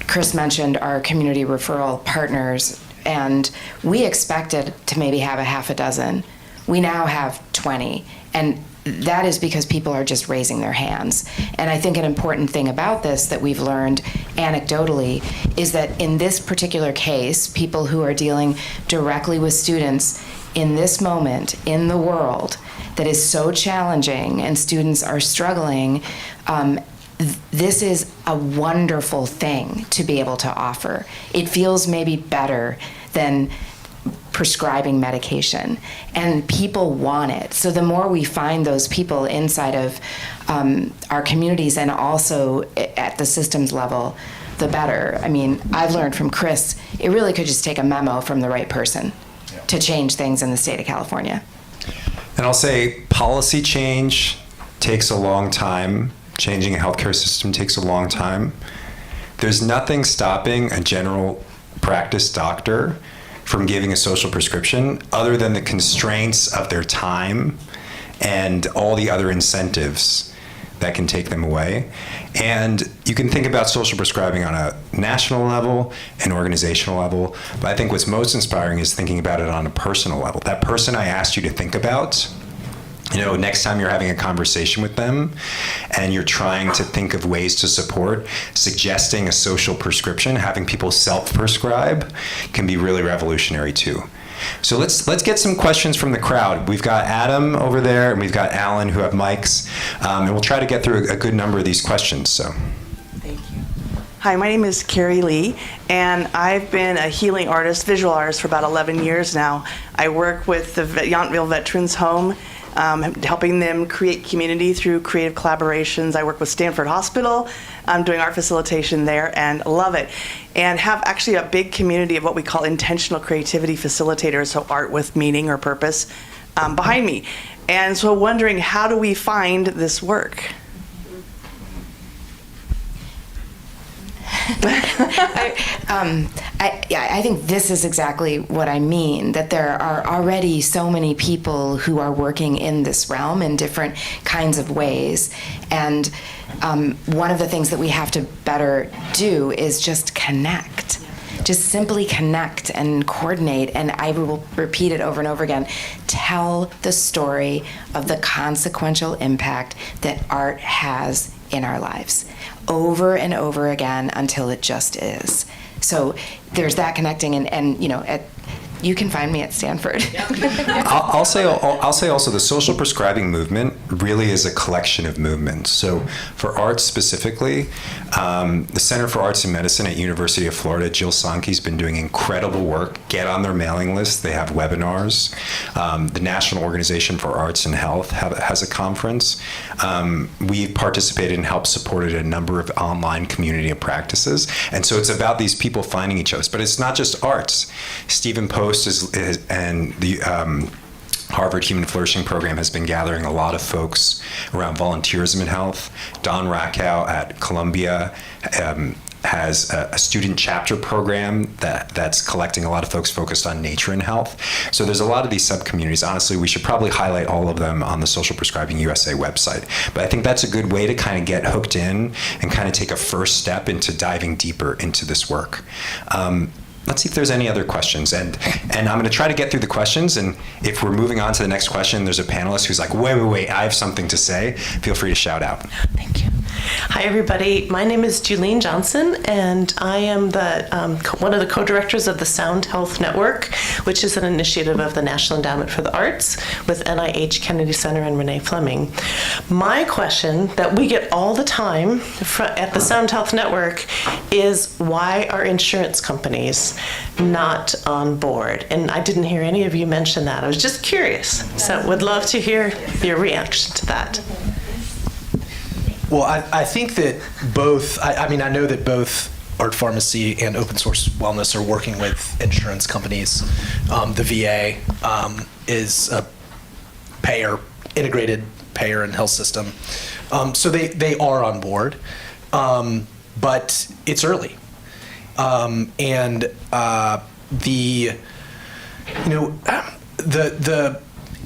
Chris mentioned our community referral partners, and we expected to maybe have a half a dozen. We now have 20, and that is because people are just raising their hands. And I think an important thing about this that we've learned anecdotally is that in this particular case, people who are dealing directly with students in this moment in the world that is so challenging and students are struggling, this is a wonderful thing to be able to offer. It feels maybe better than prescribing medication, and people want it. So the more we find those people inside of our communities and also at the systems level, the better. I mean, I've learned from Chris, it really could just take a memo from the right person to change things in the state of California. And I'll say policy change takes a long time. Changing a healthcare system takes a long time. There's nothing stopping a general practice doctor from giving a social prescription other than the constraints of their time and all the other incentives that can take them away. And you can think about social prescribing on a national level, an organizational level, but I think what's most inspiring is thinking about it on a personal level. That person I asked you to think about, next time you're having a conversation with them and you're trying to think of ways to support, suggesting a social prescription, having people self-prescribe can be really revolutionary too. So let's get some questions from the crowd. We've got Adam over there, and we've got Alan who have mics, and we'll try to get through a good number of these questions. So. Thank you. Hi, my name is Carrie Lee, and I've been a healing artist, visual artist, for about 11 years now. I work with the Yountville Veterans Home, helping them create community through creative collaborations. I work with Stanford Hospital. I'm doing art facilitation there and love it. And have actually a big community of what we call intentional creativity facilitators, so art with meaning or purpose, behind me. And so wondering, how do we find this work? I think this is exactly what I mean, that there are already so many people who are working in this realm in different kinds of ways. And one of the things that we have to better do is just connect. Just simply connect and coordinate, and I will repeat it over and over again. Tell the story of the consequential impact that art has in our lives over and over again until it just is. So there's that connecting, and you can find me at Stanford. I'll say also the social prescribing movement really is a collection of movements. So for arts specifically, the Center for Arts and Medicine at University of Florida, Jill Sankey's been doing incredible work. Get on their mailing list. They have webinars. The National Organization for Arts and Health has a conference. We've participated and helped supported a number of online community of practices. And so it's about these people finding each other. But it's not just arts. Stephen Post and the Harvard Human Flourishing Program has been gathering a lot of folks around volunteerism in health. Don Rakow at Columbia has a student chapter program that's collecting a lot of folks focused on nature and health. So there's a lot of these sub-communities. Honestly, we should probably highlight all of them on the Social Prescribing USA website. But I think that's a good way to kind of get hooked in and kind of take a first step into diving deeper into this work. Let's see if there's any other questions. And I'm going to try to get through the questions. And if we're moving on to the next question, there's a panelist who's like, wait, I have something to say. Feel free to shout out. Thank you. Hi, everybody. My name is Julene Johnson, and I am one of the co-directors of the Sound Health Network, which is an initiative of the National Endowment for the Arts with NIH Kennedy Center and Renee Fleming. My question that we get all the time at the Sound Health Network is, why are insurance companies not on board? And I didn't hear any of you mention that. I was just curious. So would love to hear your reaction to that. Well, I think that both, I know that both Art Pharmacy and Open Source Wellness are working with insurance companies. The VA is a integrated payer and health system. So they are on board, but it's early. The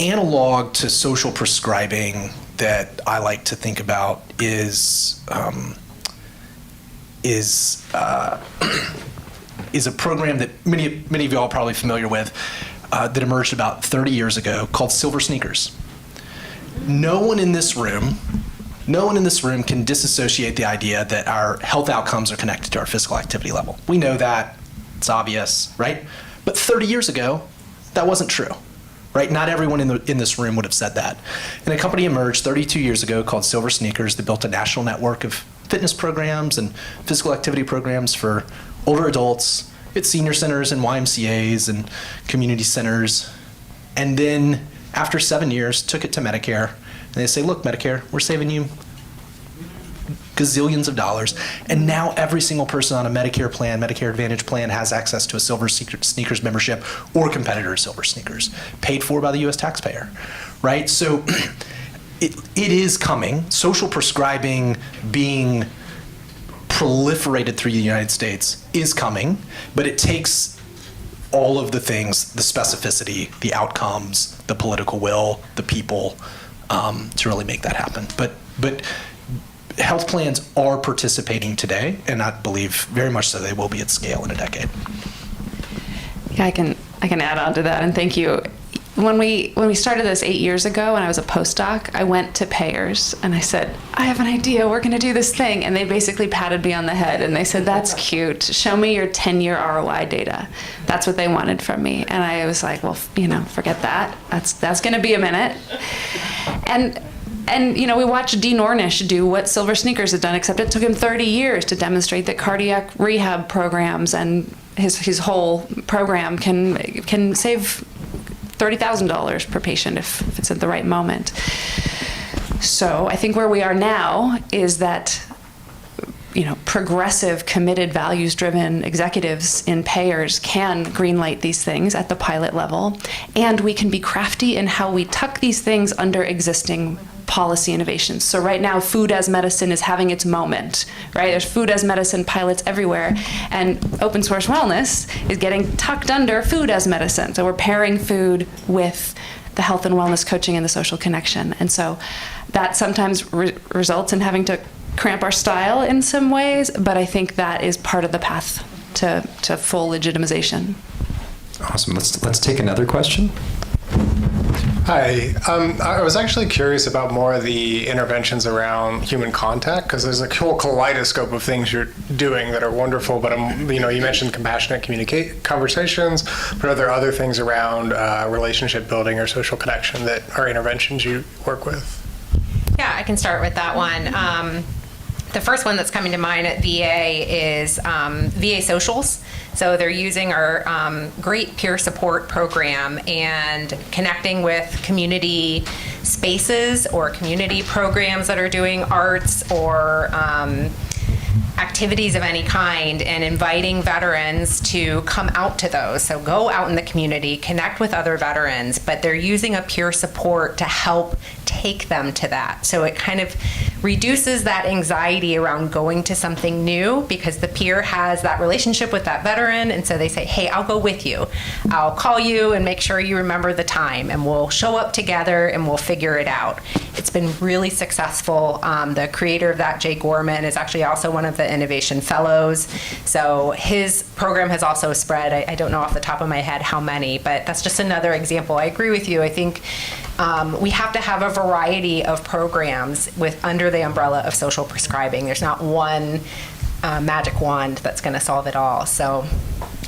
analog to social prescribing that I like to think about is a program that many of you all are probably familiar with that emerged about 30 years ago called Silver Sneakers. No one in this room can disassociate the idea that our health outcomes are connected to our physical activity level. We know that, it's obvious, right? But 30 years ago, that wasn't true. Right? Not everyone in this room would have said that. And a company emerged 32 years ago called Silver Sneakers that built a national network of fitness programs and physical activity programs for older adults at senior centers and YMCAs and community centers. And then after 7 years, took it to Medicare. And they say, look, Medicare, we're saving you gazillions of dollars. And now every single person on a Medicare plan, Medicare Advantage plan, has access to a Silver Sneakers membership or competitor Silver Sneakers, paid for by the US taxpayer, right? So it is coming. Social prescribing being proliferated through the United States is coming, but it takes all of the things, the specificity, the outcomes, the political will, the people, to really make that happen. But health plans are participating today, and I believe very much so they will be at scale in a decade. Yeah, I can add on to that, and thank you. When we started this 8 years ago, when I was a postdoc, I went to payers and I said, I have an idea, we're going to do this thing. And they basically patted me on the head and they said, that's cute. Show me your 10-year ROI data. That's what they wanted from me. And I was like, well, forget that. That's going to be a minute. And we watched Dean Ornish do what Silver Sneakers had done, except it took him 30 years to demonstrate that cardiac rehab programs and his whole program can save $30,000 per patient if it's at the right moment. So I think where we are now is that progressive, committed, values-driven executives in payers can greenlight these things at the pilot level, and we can be crafty in how we tuck these things under existing policy innovations. So right now, food as medicine is having its moment, right? There's food as medicine pilots everywhere, and open source wellness is getting tucked under food as medicine. So we're pairing food with the health and wellness coaching and the social connection. And so that sometimes results in having to cramp our style in some ways, but I think that is part of the path to full legitimization. Awesome. Let's take another question. Hi. I was actually curious about more of the interventions around human contact, because there's a whole kaleidoscope of things you're doing that are wonderful, but you mentioned compassionate conversations, but are there other things around relationship building or social connection that are interventions you work with? Yeah, I can start with that one. The first one that's coming to mind at VA is VA Socials. So they're using our great peer support program and connecting with community spaces or community programs that are doing arts or activities of any kind and inviting veterans to come out to those. So go out in the community, connect with other veterans, but they're using a peer support to help take them to that. So it kind of reduces that anxiety around going to something new because the peer has that relationship with that veteran, and so they say, hey, I'll go with you. I'll call you and make sure you remember the time, and we'll show up together and we'll figure it out. It's been really successful. The creator of that, Jay Gorman, is actually also one of the Innovation Fellows. So his program has also spread. I don't know off the top of my head how many, but that's just another example. I agree with you. I think we have to have a variety of programs under the umbrella of social prescribing. There's not one magic wand that's going to solve it all. So.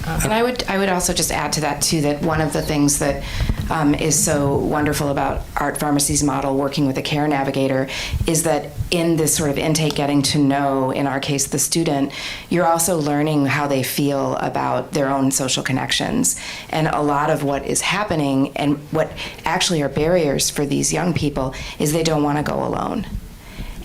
And I would also just add to that too that one of the things that is so wonderful about Art Pharmacy's model working with a care navigator is that in this sort of intake, getting to know, in our case, the student, you're also learning how they feel about their own social connections. And a lot of what is happening and what actually are barriers for these young people is they don't want to go alone.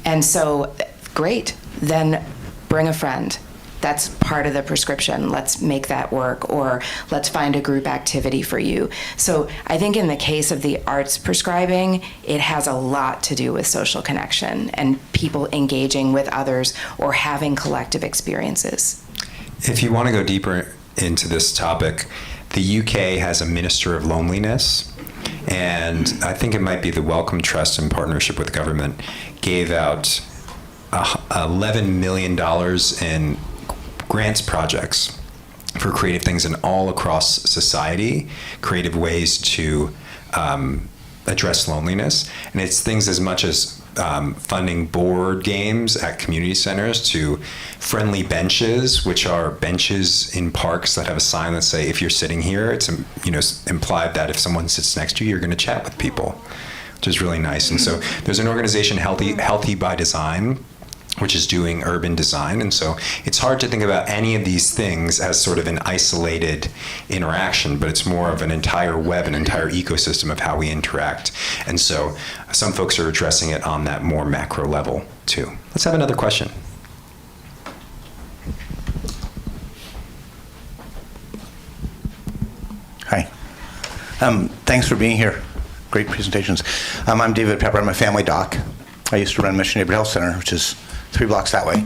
And so, great, then bring a friend. That's part of the prescription. Let's make that work, or let's find a group activity for you. So I think in the case of the arts prescribing, it has a lot to do with social connection and people engaging with others or having collective experiences. If you want to go deeper into this topic, the UK has a Minister of Loneliness, and I think it might be the Wellcome Trust in partnership with the government gave out $11 million in grants projects for creative things in all across society, creative ways to address loneliness. And it's things as much as funding board games at community centers to friendly benches, which are benches in parks that have a sign that say, if you're sitting here, it's implied that if someone sits next to you, you're going to chat with people, which is really nice. And so there's an organization, Healthy by Design, which is doing urban design. And so it's hard to think about any of these things as sort of an isolated interaction, but it's more of an entire web, an entire ecosystem of how we interact. And so some folks are addressing it on that more macro level too. Let's have another question. Hi. Thanks for being here. Great presentations. I'm David Pepper. I'm a family doc. I used to run Mission Neighborhood Health Center, which is 3 blocks that way.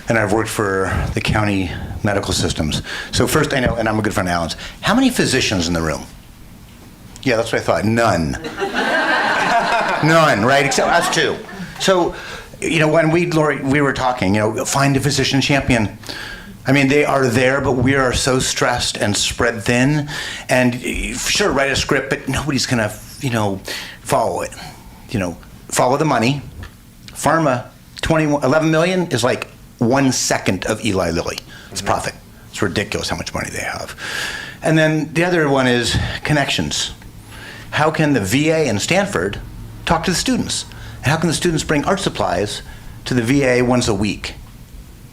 And I've worked for the county medical systems. So first I know, and I'm a good friend of Alan's, how many physicians in the room? Yeah, that's what I thought. None. None, right? Except us 2. So, when Lori, we were talking, find a physician champion. I mean, they are there, but we are so stressed and spread thin. And sure, write a script, but nobody's going to, follow it. Follow the money. Pharma, 11 million is like 1 second of Eli Lilly. It's profit. It's ridiculous how much money they have. And then the other one is connections. How can the VA and Stanford talk to the students? And how can the students bring art supplies to the VA once a week?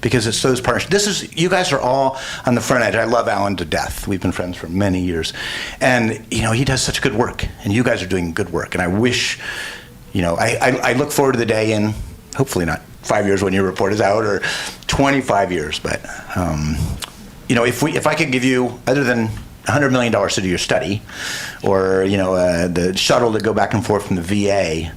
Because it's those partnerships. You guys are all on the front edge. I love Alan to death. We've been friends for many years. And, he does such good work. And you guys are doing good work. And I wish, I look forward to the day in, hopefully not 5 years when your report is out, or 25 years. But, if I could give you, other than $100 million to do your study, or, the shuttle to go back and forth from the VA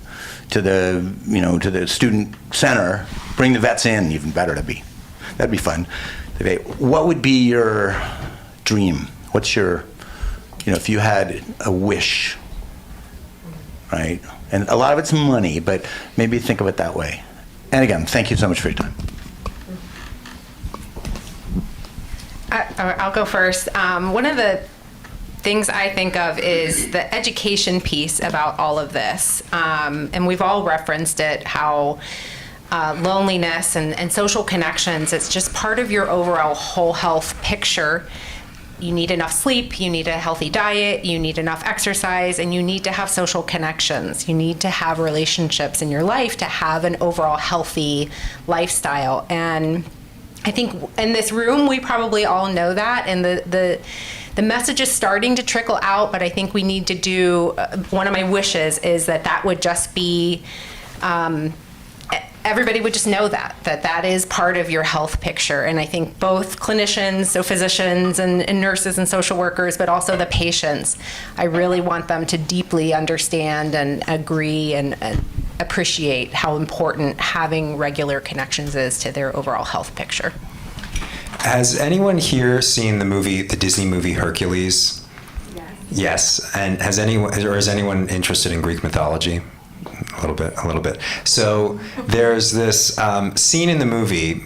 to the student center, bring the vets in, even better, that'd be fun. What would be your dream? What's your, if you had a wish, right? And a lot of it's money, but maybe think of it that way. And again, thank you so much for your time. I'll go first. One of the things I think of is the education piece about all of this. And we've all referenced it, how loneliness and social connections, it's just part of your overall whole health picture. You need enough sleep, you need a healthy diet, you need enough exercise, and you need to have social connections. You need to have relationships in your life to have an overall healthy lifestyle. And I think in this room, we probably all know that, and the message is starting to trickle out, but I think we need to do, one of my wishes is that would just be everybody would just know that is part of your health picture. And I think both clinicians, so physicians and nurses and social workers, but also the patients, I really want them to deeply understand and agree and appreciate how important having regular connections is to their overall health picture. Has anyone here seen the Disney movie Hercules? Yes. And is anyone interested in Greek mythology? A little bit. So there's this scene in the movie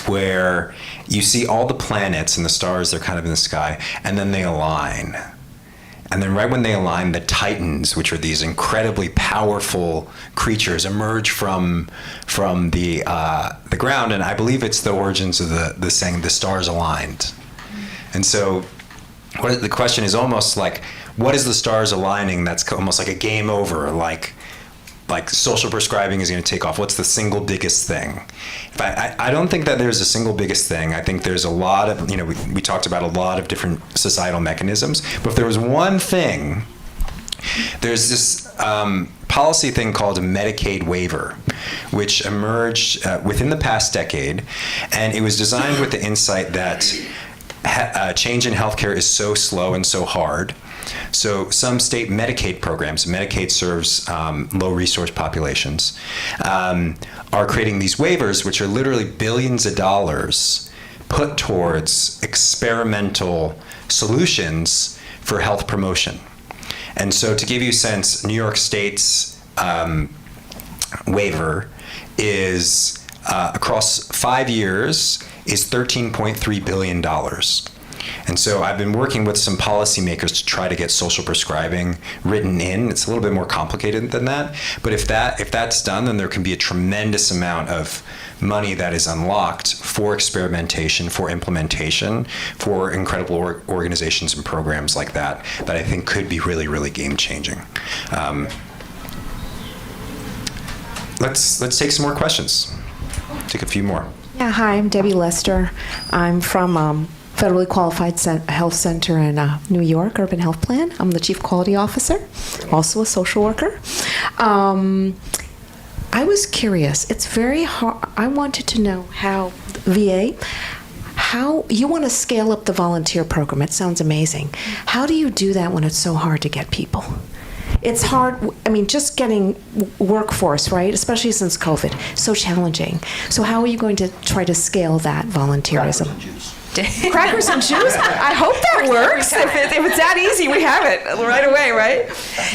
where you see all the planets and the stars, they're kind of in the sky, and then they align. And then right when they align, the Titans, which are these incredibly powerful creatures, emerge from the ground, and I believe it's the origins of the saying, the stars aligned. And so the question is almost like, what is the stars aligning that's almost like a game over, like social prescribing is going to take off? What's the single biggest thing? I don't think that there's a single biggest thing. I think there's a lot of, we talked about a lot of different societal mechanisms, but if there was one thing, there's this policy thing called a Medicaid waiver, which emerged within the past decade, and it was designed with the insight that change in healthcare is so slow and so hard. So some state Medicaid programs, Medicaid serves low-resource populations, are creating these waivers, which are literally billions of dollars put towards experimental solutions for health promotion. And so to give you a sense, New York State's waiver is, across 5 years, is $13.3 billion. And so I've been working with some policymakers to try to get social prescribing written in. It's a little bit more complicated than that. But if that's done, then there can be a tremendous amount of money that is unlocked for experimentation, for implementation, for incredible organizations and programs like that I think could be really, really game-changing. Let's take some more questions. Take a few more. Yeah, hi, I'm Debbie Lester. I'm from Federally Qualified Health Center in New York, Urban Health Plan. I'm the Chief Quality Officer, also a social worker. I was curious. It's very hard. I wanted to know how VA, how you want to scale up the volunteer program. It sounds amazing. How do you do that when it's so hard to get people? It's hard, just getting workforce, right? Especially since COVID, so challenging. So how are you going to try to scale that volunteerism? Crackers and juice? I hope that works. If it's that easy, we have it right away, right?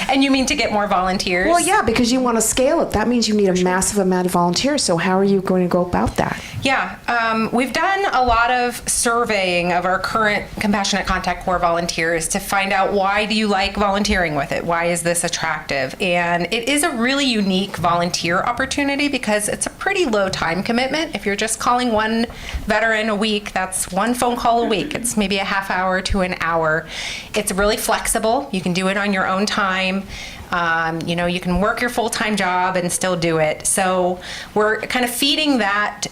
And you mean to get more volunteers? Well, yeah, because you want to scale it. That means you need a massive amount of volunteers. So how are you going to go about that? Yeah, we've done a lot of surveying of our current Compassionate Contact Corps volunteers to find out, why do you like volunteering with it? Why is this attractive? And it is a really unique volunteer opportunity because it's a pretty low time commitment. If you're just calling one veteran a week, that's one phone call a week. It's maybe a half hour to an hour. It's really flexible. You can do it on your own time. You can work your full-time job and still do it. So we're kind of feeding that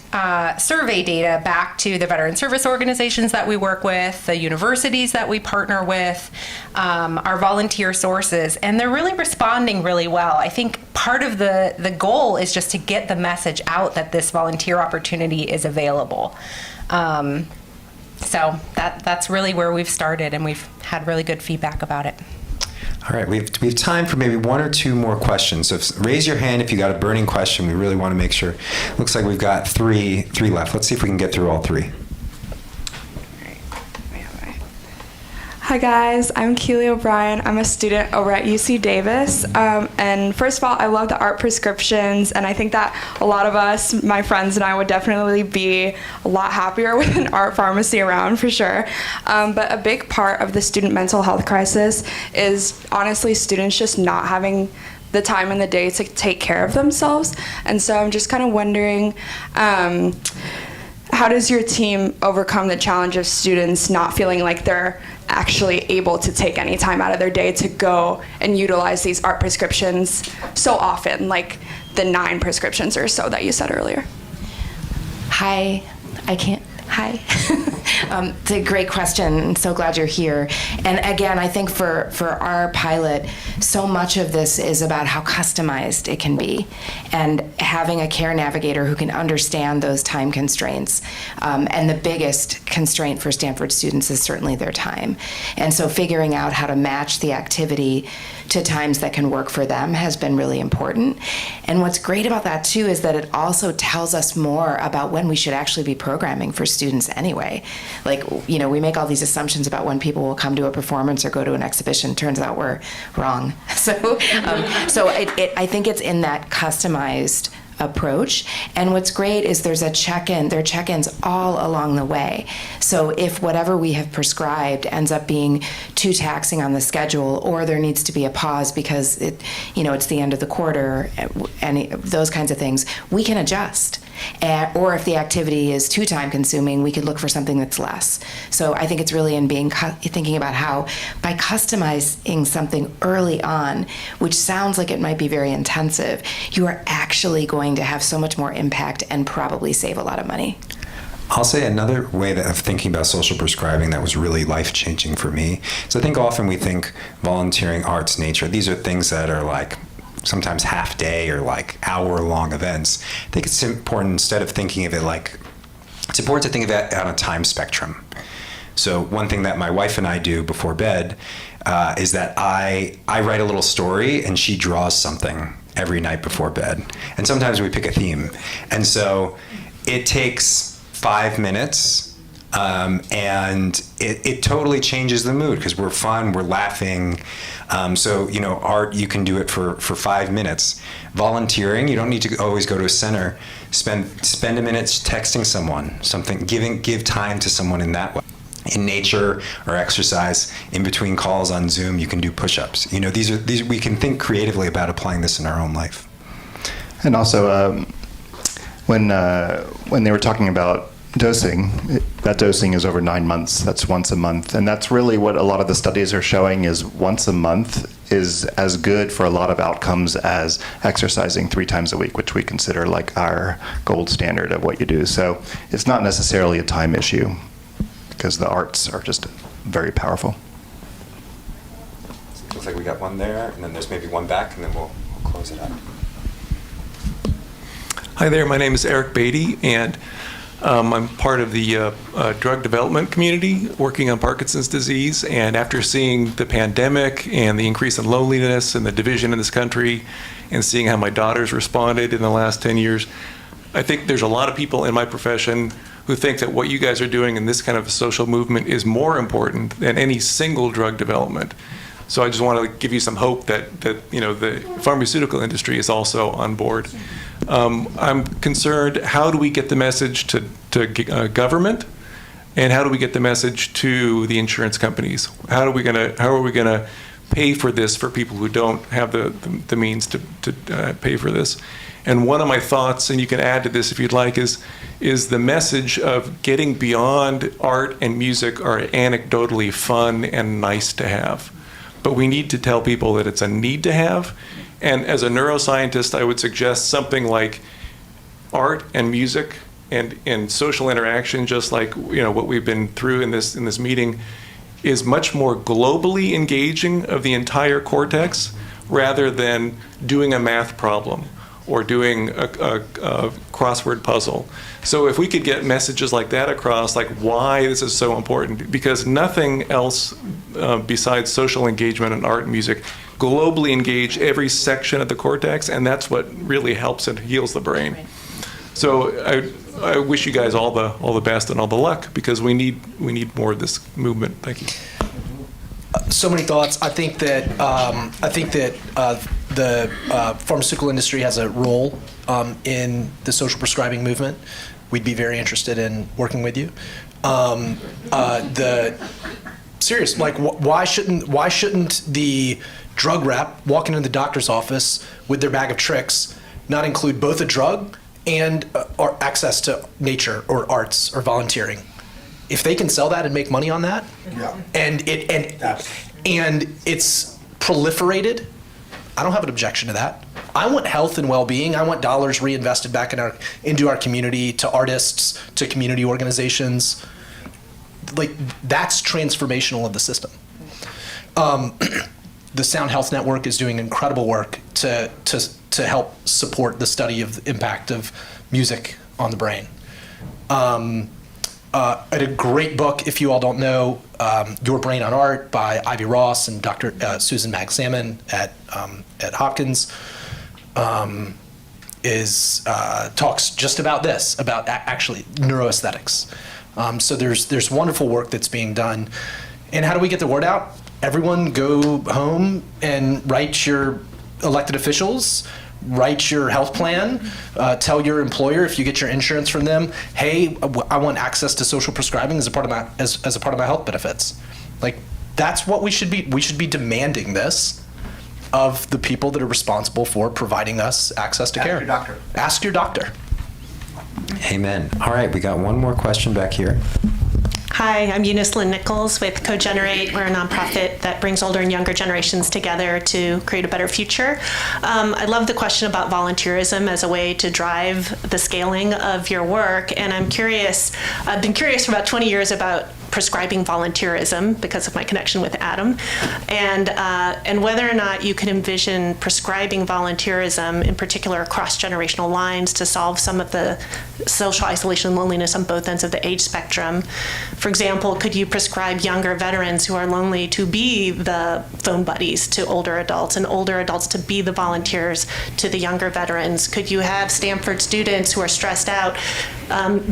survey data back to the veteran service organizations that we work with, the universities that we partner with, our volunteer sources, and they're really responding really well. I think part of the goal is just to get the message out that this volunteer opportunity is available. So that's really where we've started, and we've had really good feedback about it. All right, we have time for maybe one or two more questions. So raise your hand if you got a burning question. We really want to make sure. Looks like we've got three left. Let's see if we can get through all three. Hi guys, I'm Keely O'Brien. I'm a student over at UC Davis. And first of all, I love the art prescriptions, and I think that a lot of us, my friends and I, would definitely be a lot happier with an art pharmacy around for sure. But a big part of the student mental health crisis is honestly students just not having the time in the day to take care of themselves. And so I'm just kind of wondering, how does your team overcome the challenge of students not feeling like they're actually able to take any time out of their day to go and utilize these art prescriptions so often, like the 9 prescriptions or so that you said earlier? Hi, I can't. Hi. It's a great question. I'm so glad you're here. And again, I think for our pilot, so much of this is about how customized it can be, and having a care navigator who can understand those time constraints. And the biggest constraint for Stanford students is certainly their time. And so figuring out how to match the activity to times that can work for them has been really important. And what's great about that too is that it also tells us more about when we should actually be programming for students anyway. Like, you know, we make all these assumptions about when people will come to a performance or go to an exhibition. Turns out we're wrong. So I think it's in that customized approach. And what's great is there are check-ins all along the way. So if whatever we have prescribed ends up being too taxing on the schedule, or there needs to be a pause because it's the end of the quarter, and those kinds of things, we can adjust. Or if the activity is too time-consuming, we could look for something that's less. So I think it's really in thinking about how, by customizing something early on, which sounds like it might be very intensive, you are actually going to have so much more impact and probably save a lot of money. I'll say another way of thinking about social prescribing that was really life-changing for me. So I think often we think volunteering, arts, nature, these are things that are like sometimes half day or like hour-long events. I think it's important, instead of thinking of it like, it's important to think of it on a time spectrum. So one thing that my wife and I do before bed is that I write a little story and she draws something every night before bed. And sometimes we pick a theme. And so it takes 5 minutes, and it totally changes the mood because we're fun, we're laughing. So, art, you can do it for 5 minutes. Volunteering, you don't need to always go to a center. Spend a minute texting someone, give time to someone in that way. In nature or exercise, in between calls on Zoom, you can do push-ups. These we can think creatively about applying this in our own life. And also, when they were talking about dosing, that dosing is over 9 months. That's once a month. And that's really what a lot of the studies are showing, is once a month is as good for a lot of outcomes as exercising 3 times a week, which we consider like our gold standard of what you do. So it's not necessarily a time issue, because the arts are just very powerful. Looks like we got one there, and then there's maybe one back, and then we'll close it up. Hi there, my name is Eric Beatty, and I'm part of the drug development community working on Parkinson's disease. And after seeing the pandemic and the increase in loneliness and the division in this country, and seeing how my daughters responded in the last 10 years, I think there's a lot of people in my profession who think that what you guys are doing in this kind of social movement is more important than any single drug development. So I just want to give you some hope that the pharmaceutical industry is also on board. I'm concerned, how do we get the message to government, and how do we get the message to the insurance companies? How are we gonna pay for this for people who don't have the means to pay for this? And one of my thoughts, and you can add to this if you'd like, is the message of getting beyond art and music are anecdotally fun and nice to have. But we need to tell people that it's a need to have. And as a neuroscientist, I would suggest something like art and music and social interaction, just like what we've been through in this meeting, is much more globally engaging of the entire cortex, rather than doing a math problem or doing a crossword puzzle. So if we could get messages like that across, like why this is so important, because nothing else besides social engagement and art and music globally engage every section of the cortex, and that's what really helps and heals the brain. So I wish you guys all the best and all the luck, because we need more of this movement. Thank you. So many thoughts. I think that the pharmaceutical industry has a role in the social prescribing movement. We'd be very interested in working with you. Why shouldn't the drug rep walking into the doctor's office with their bag of tricks not include both a drug and or access to nature or arts or volunteering? If they can sell that and make money on that, and it's proliferated, I don't have an objection to that. I want health and well-being. I want dollars reinvested back into our community, to artists, to community organizations. Like, that's transformational of the system. The Sound Health Network is doing incredible work to help support the study of the impact of music on the brain. I had a great book, if you all don't know, Your Brain on Art by Ivy Ross and Dr. Susan Mag-Salmon at Hopkins. Talks just about this, about actually neuroaesthetics. So there's wonderful work that's being done. And how do we get the word out? Everyone go home and write your elected officials, write your health plan, tell your employer, if you get your insurance from them, hey, I want access to social prescribing as a part of my as a part of my health benefits. Like, that's what we should be. We should be demanding this of the people that are responsible for providing us access to care. Ask your doctor. Ask your doctor. Amen. All right, we got one more question back here. Hi, I'm Eunice Lynn Nichols with CoGenerate. We're a nonprofit that brings older and younger generations together to create a better future. I love the question about volunteerism as a way to drive the scaling of your work. And I'm curious, I've been curious for about 20 years about prescribing volunteerism because of my connection with Adam, and whether or not you could envision prescribing volunteerism, in particular across generational lines, to solve some of the social isolation and loneliness on both ends of the age spectrum. For example, could you prescribe younger veterans who are lonely to be the phone buddies to older adults, and older adults to be the volunteers to the younger veterans? Could you have Stanford students who are stressed out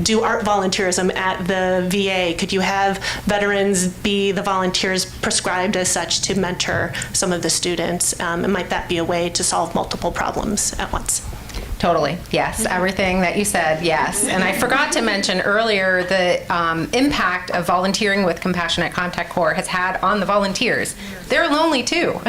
do art volunteerism at the VA? Could you have veterans be the volunteers prescribed as such to mentor some of the students? And might that be a way to solve multiple problems at once? Totally, yes. Everything that you said, yes. And I forgot to mention earlier the impact of volunteering with Compassionate Contact Corps has had on the volunteers. They're lonely too.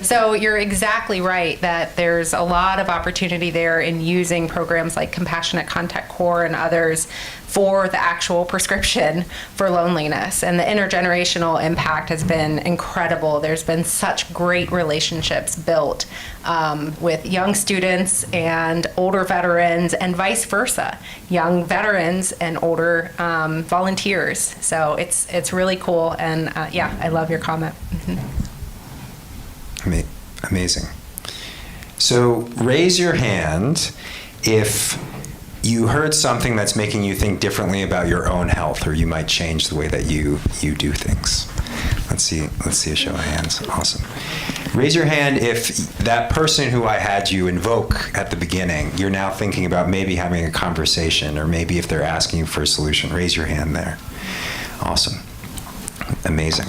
So you're exactly right that there's a lot of opportunity there in using programs like Compassionate Contact Corps and others for the actual prescription for loneliness. And the intergenerational impact has been incredible. There's been such great relationships built with young students and older veterans, and vice versa, young veterans and older volunteers. So it's really cool, and yeah, I love your comment. Amazing. So raise your hand if you heard something that's making you think differently about your own health, or you might change the way that you do things. Let's see a show of hands. Awesome. Raise your hand if that person who I had you invoke at the beginning, you're now thinking about maybe having a conversation, or maybe if they're asking you for a solution. Raise your hand there. Awesome. Amazing.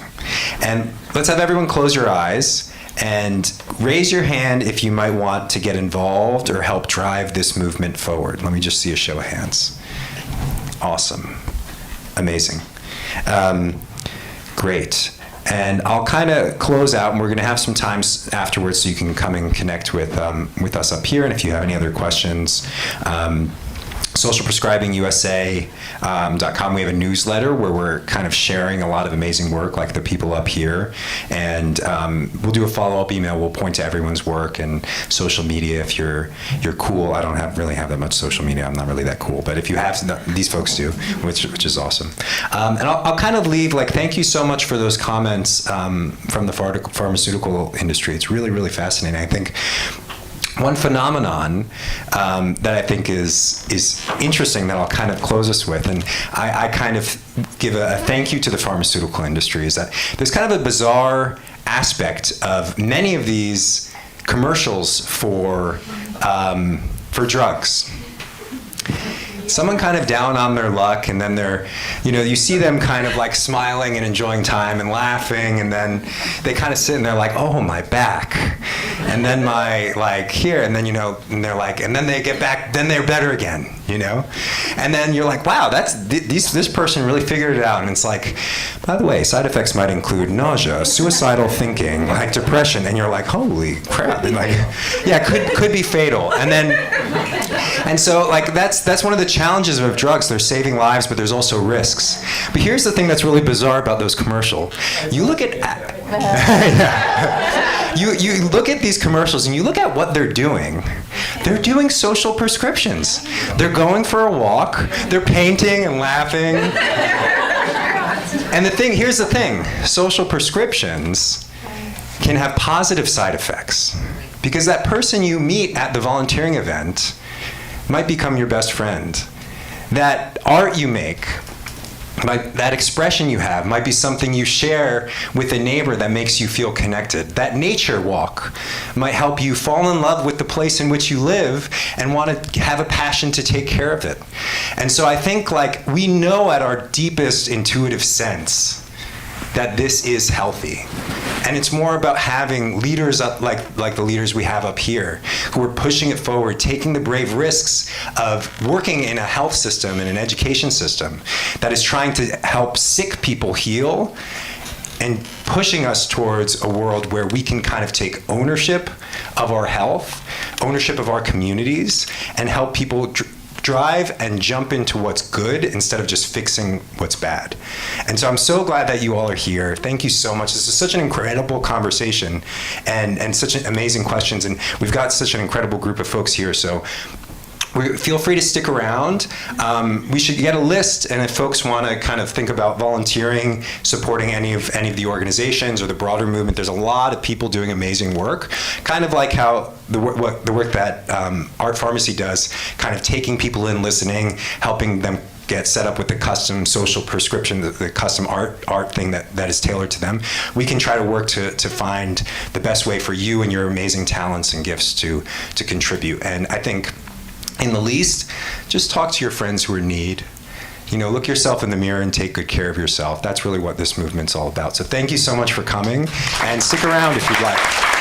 And let's have everyone close your eyes and raise your hand if you might want to get involved or help drive this movement forward. Let me just see a show of hands. Awesome. Amazing. Great. And I'll kind of close out, and we're going to have some time afterwards so you can come and connect with us up here. And if you have any other questions, socialprescribingusa.com. We have a newsletter where we're kind of sharing a lot of amazing work, like the people up here. And we'll do a follow-up email. We'll point to everyone's work and social media if you're cool. I don't really have that much social media. I'm not really that cool. But if you have, these folks do, which is awesome. And I'll kind of leave, thank you so much for those comments from the pharmaceutical industry. It's really, really fascinating. I think one phenomenon that I think is interesting that I'll kind of close us with, and I kind of give a thank you to the pharmaceutical industry, is that there's kind of a bizarre aspect of many of these commercials for drugs. Someone kind of down on their luck, and then you see them kind of smiling and enjoying time and laughing, and then they kind of sit and they're like, oh, my back, and then my here, and then and they're and then they get back, then they're better again, and then you're like, wow, this person really figured it out. And it's by the way, side effects might include nausea, suicidal thinking, depression, and you're like, holy crap, and yeah, could be fatal. And so that's one of the challenges of drugs. They're saving lives, but there's also risks. But here's the thing that's really bizarre about those commercials. You look at You look at these commercials and you look at what they're doing. They're doing social prescriptions. They're going for a walk. They're painting and laughing. And here's the thing, social prescriptions can have positive side effects because that person you meet at the volunteering event might become your best friend. That art you make, that expression you have might be something you share with a neighbor that makes you feel connected. That nature walk might help you fall in love with the place in which you live and want to have a passion to take care of it. And so I think we know at our deepest intuitive sense that this is healthy. And it's more about having leaders up like the leaders we have up here who are pushing it forward, taking the brave risks of working in a health system and an education system that is trying to help sick people heal and pushing us towards a world where we can kind of take ownership of our health, ownership of our communities, and help people drive and jump into what's good instead of just fixing what's bad. And so I'm so glad that you all are here. Thank you so much. This is such an incredible conversation and such amazing questions. And we've got such an incredible group of folks here. So feel free to stick around. We should get a list, and if folks want to kind of think about volunteering, supporting any of the organizations or the broader movement, there's a lot of people doing amazing work, kind of like how the work that Art Pharmacy does, kind of taking people in, listening, helping them get set up with the custom social prescription, the custom art thing that is tailored to them. We can try to work to find the best way for you and your amazing talents and gifts to contribute. And I think, in the least, just talk to your friends who are in need. Look yourself in the mirror and take good care of yourself. That's really what this movement's all about. So thank you so much for coming, and stick around if you'd like.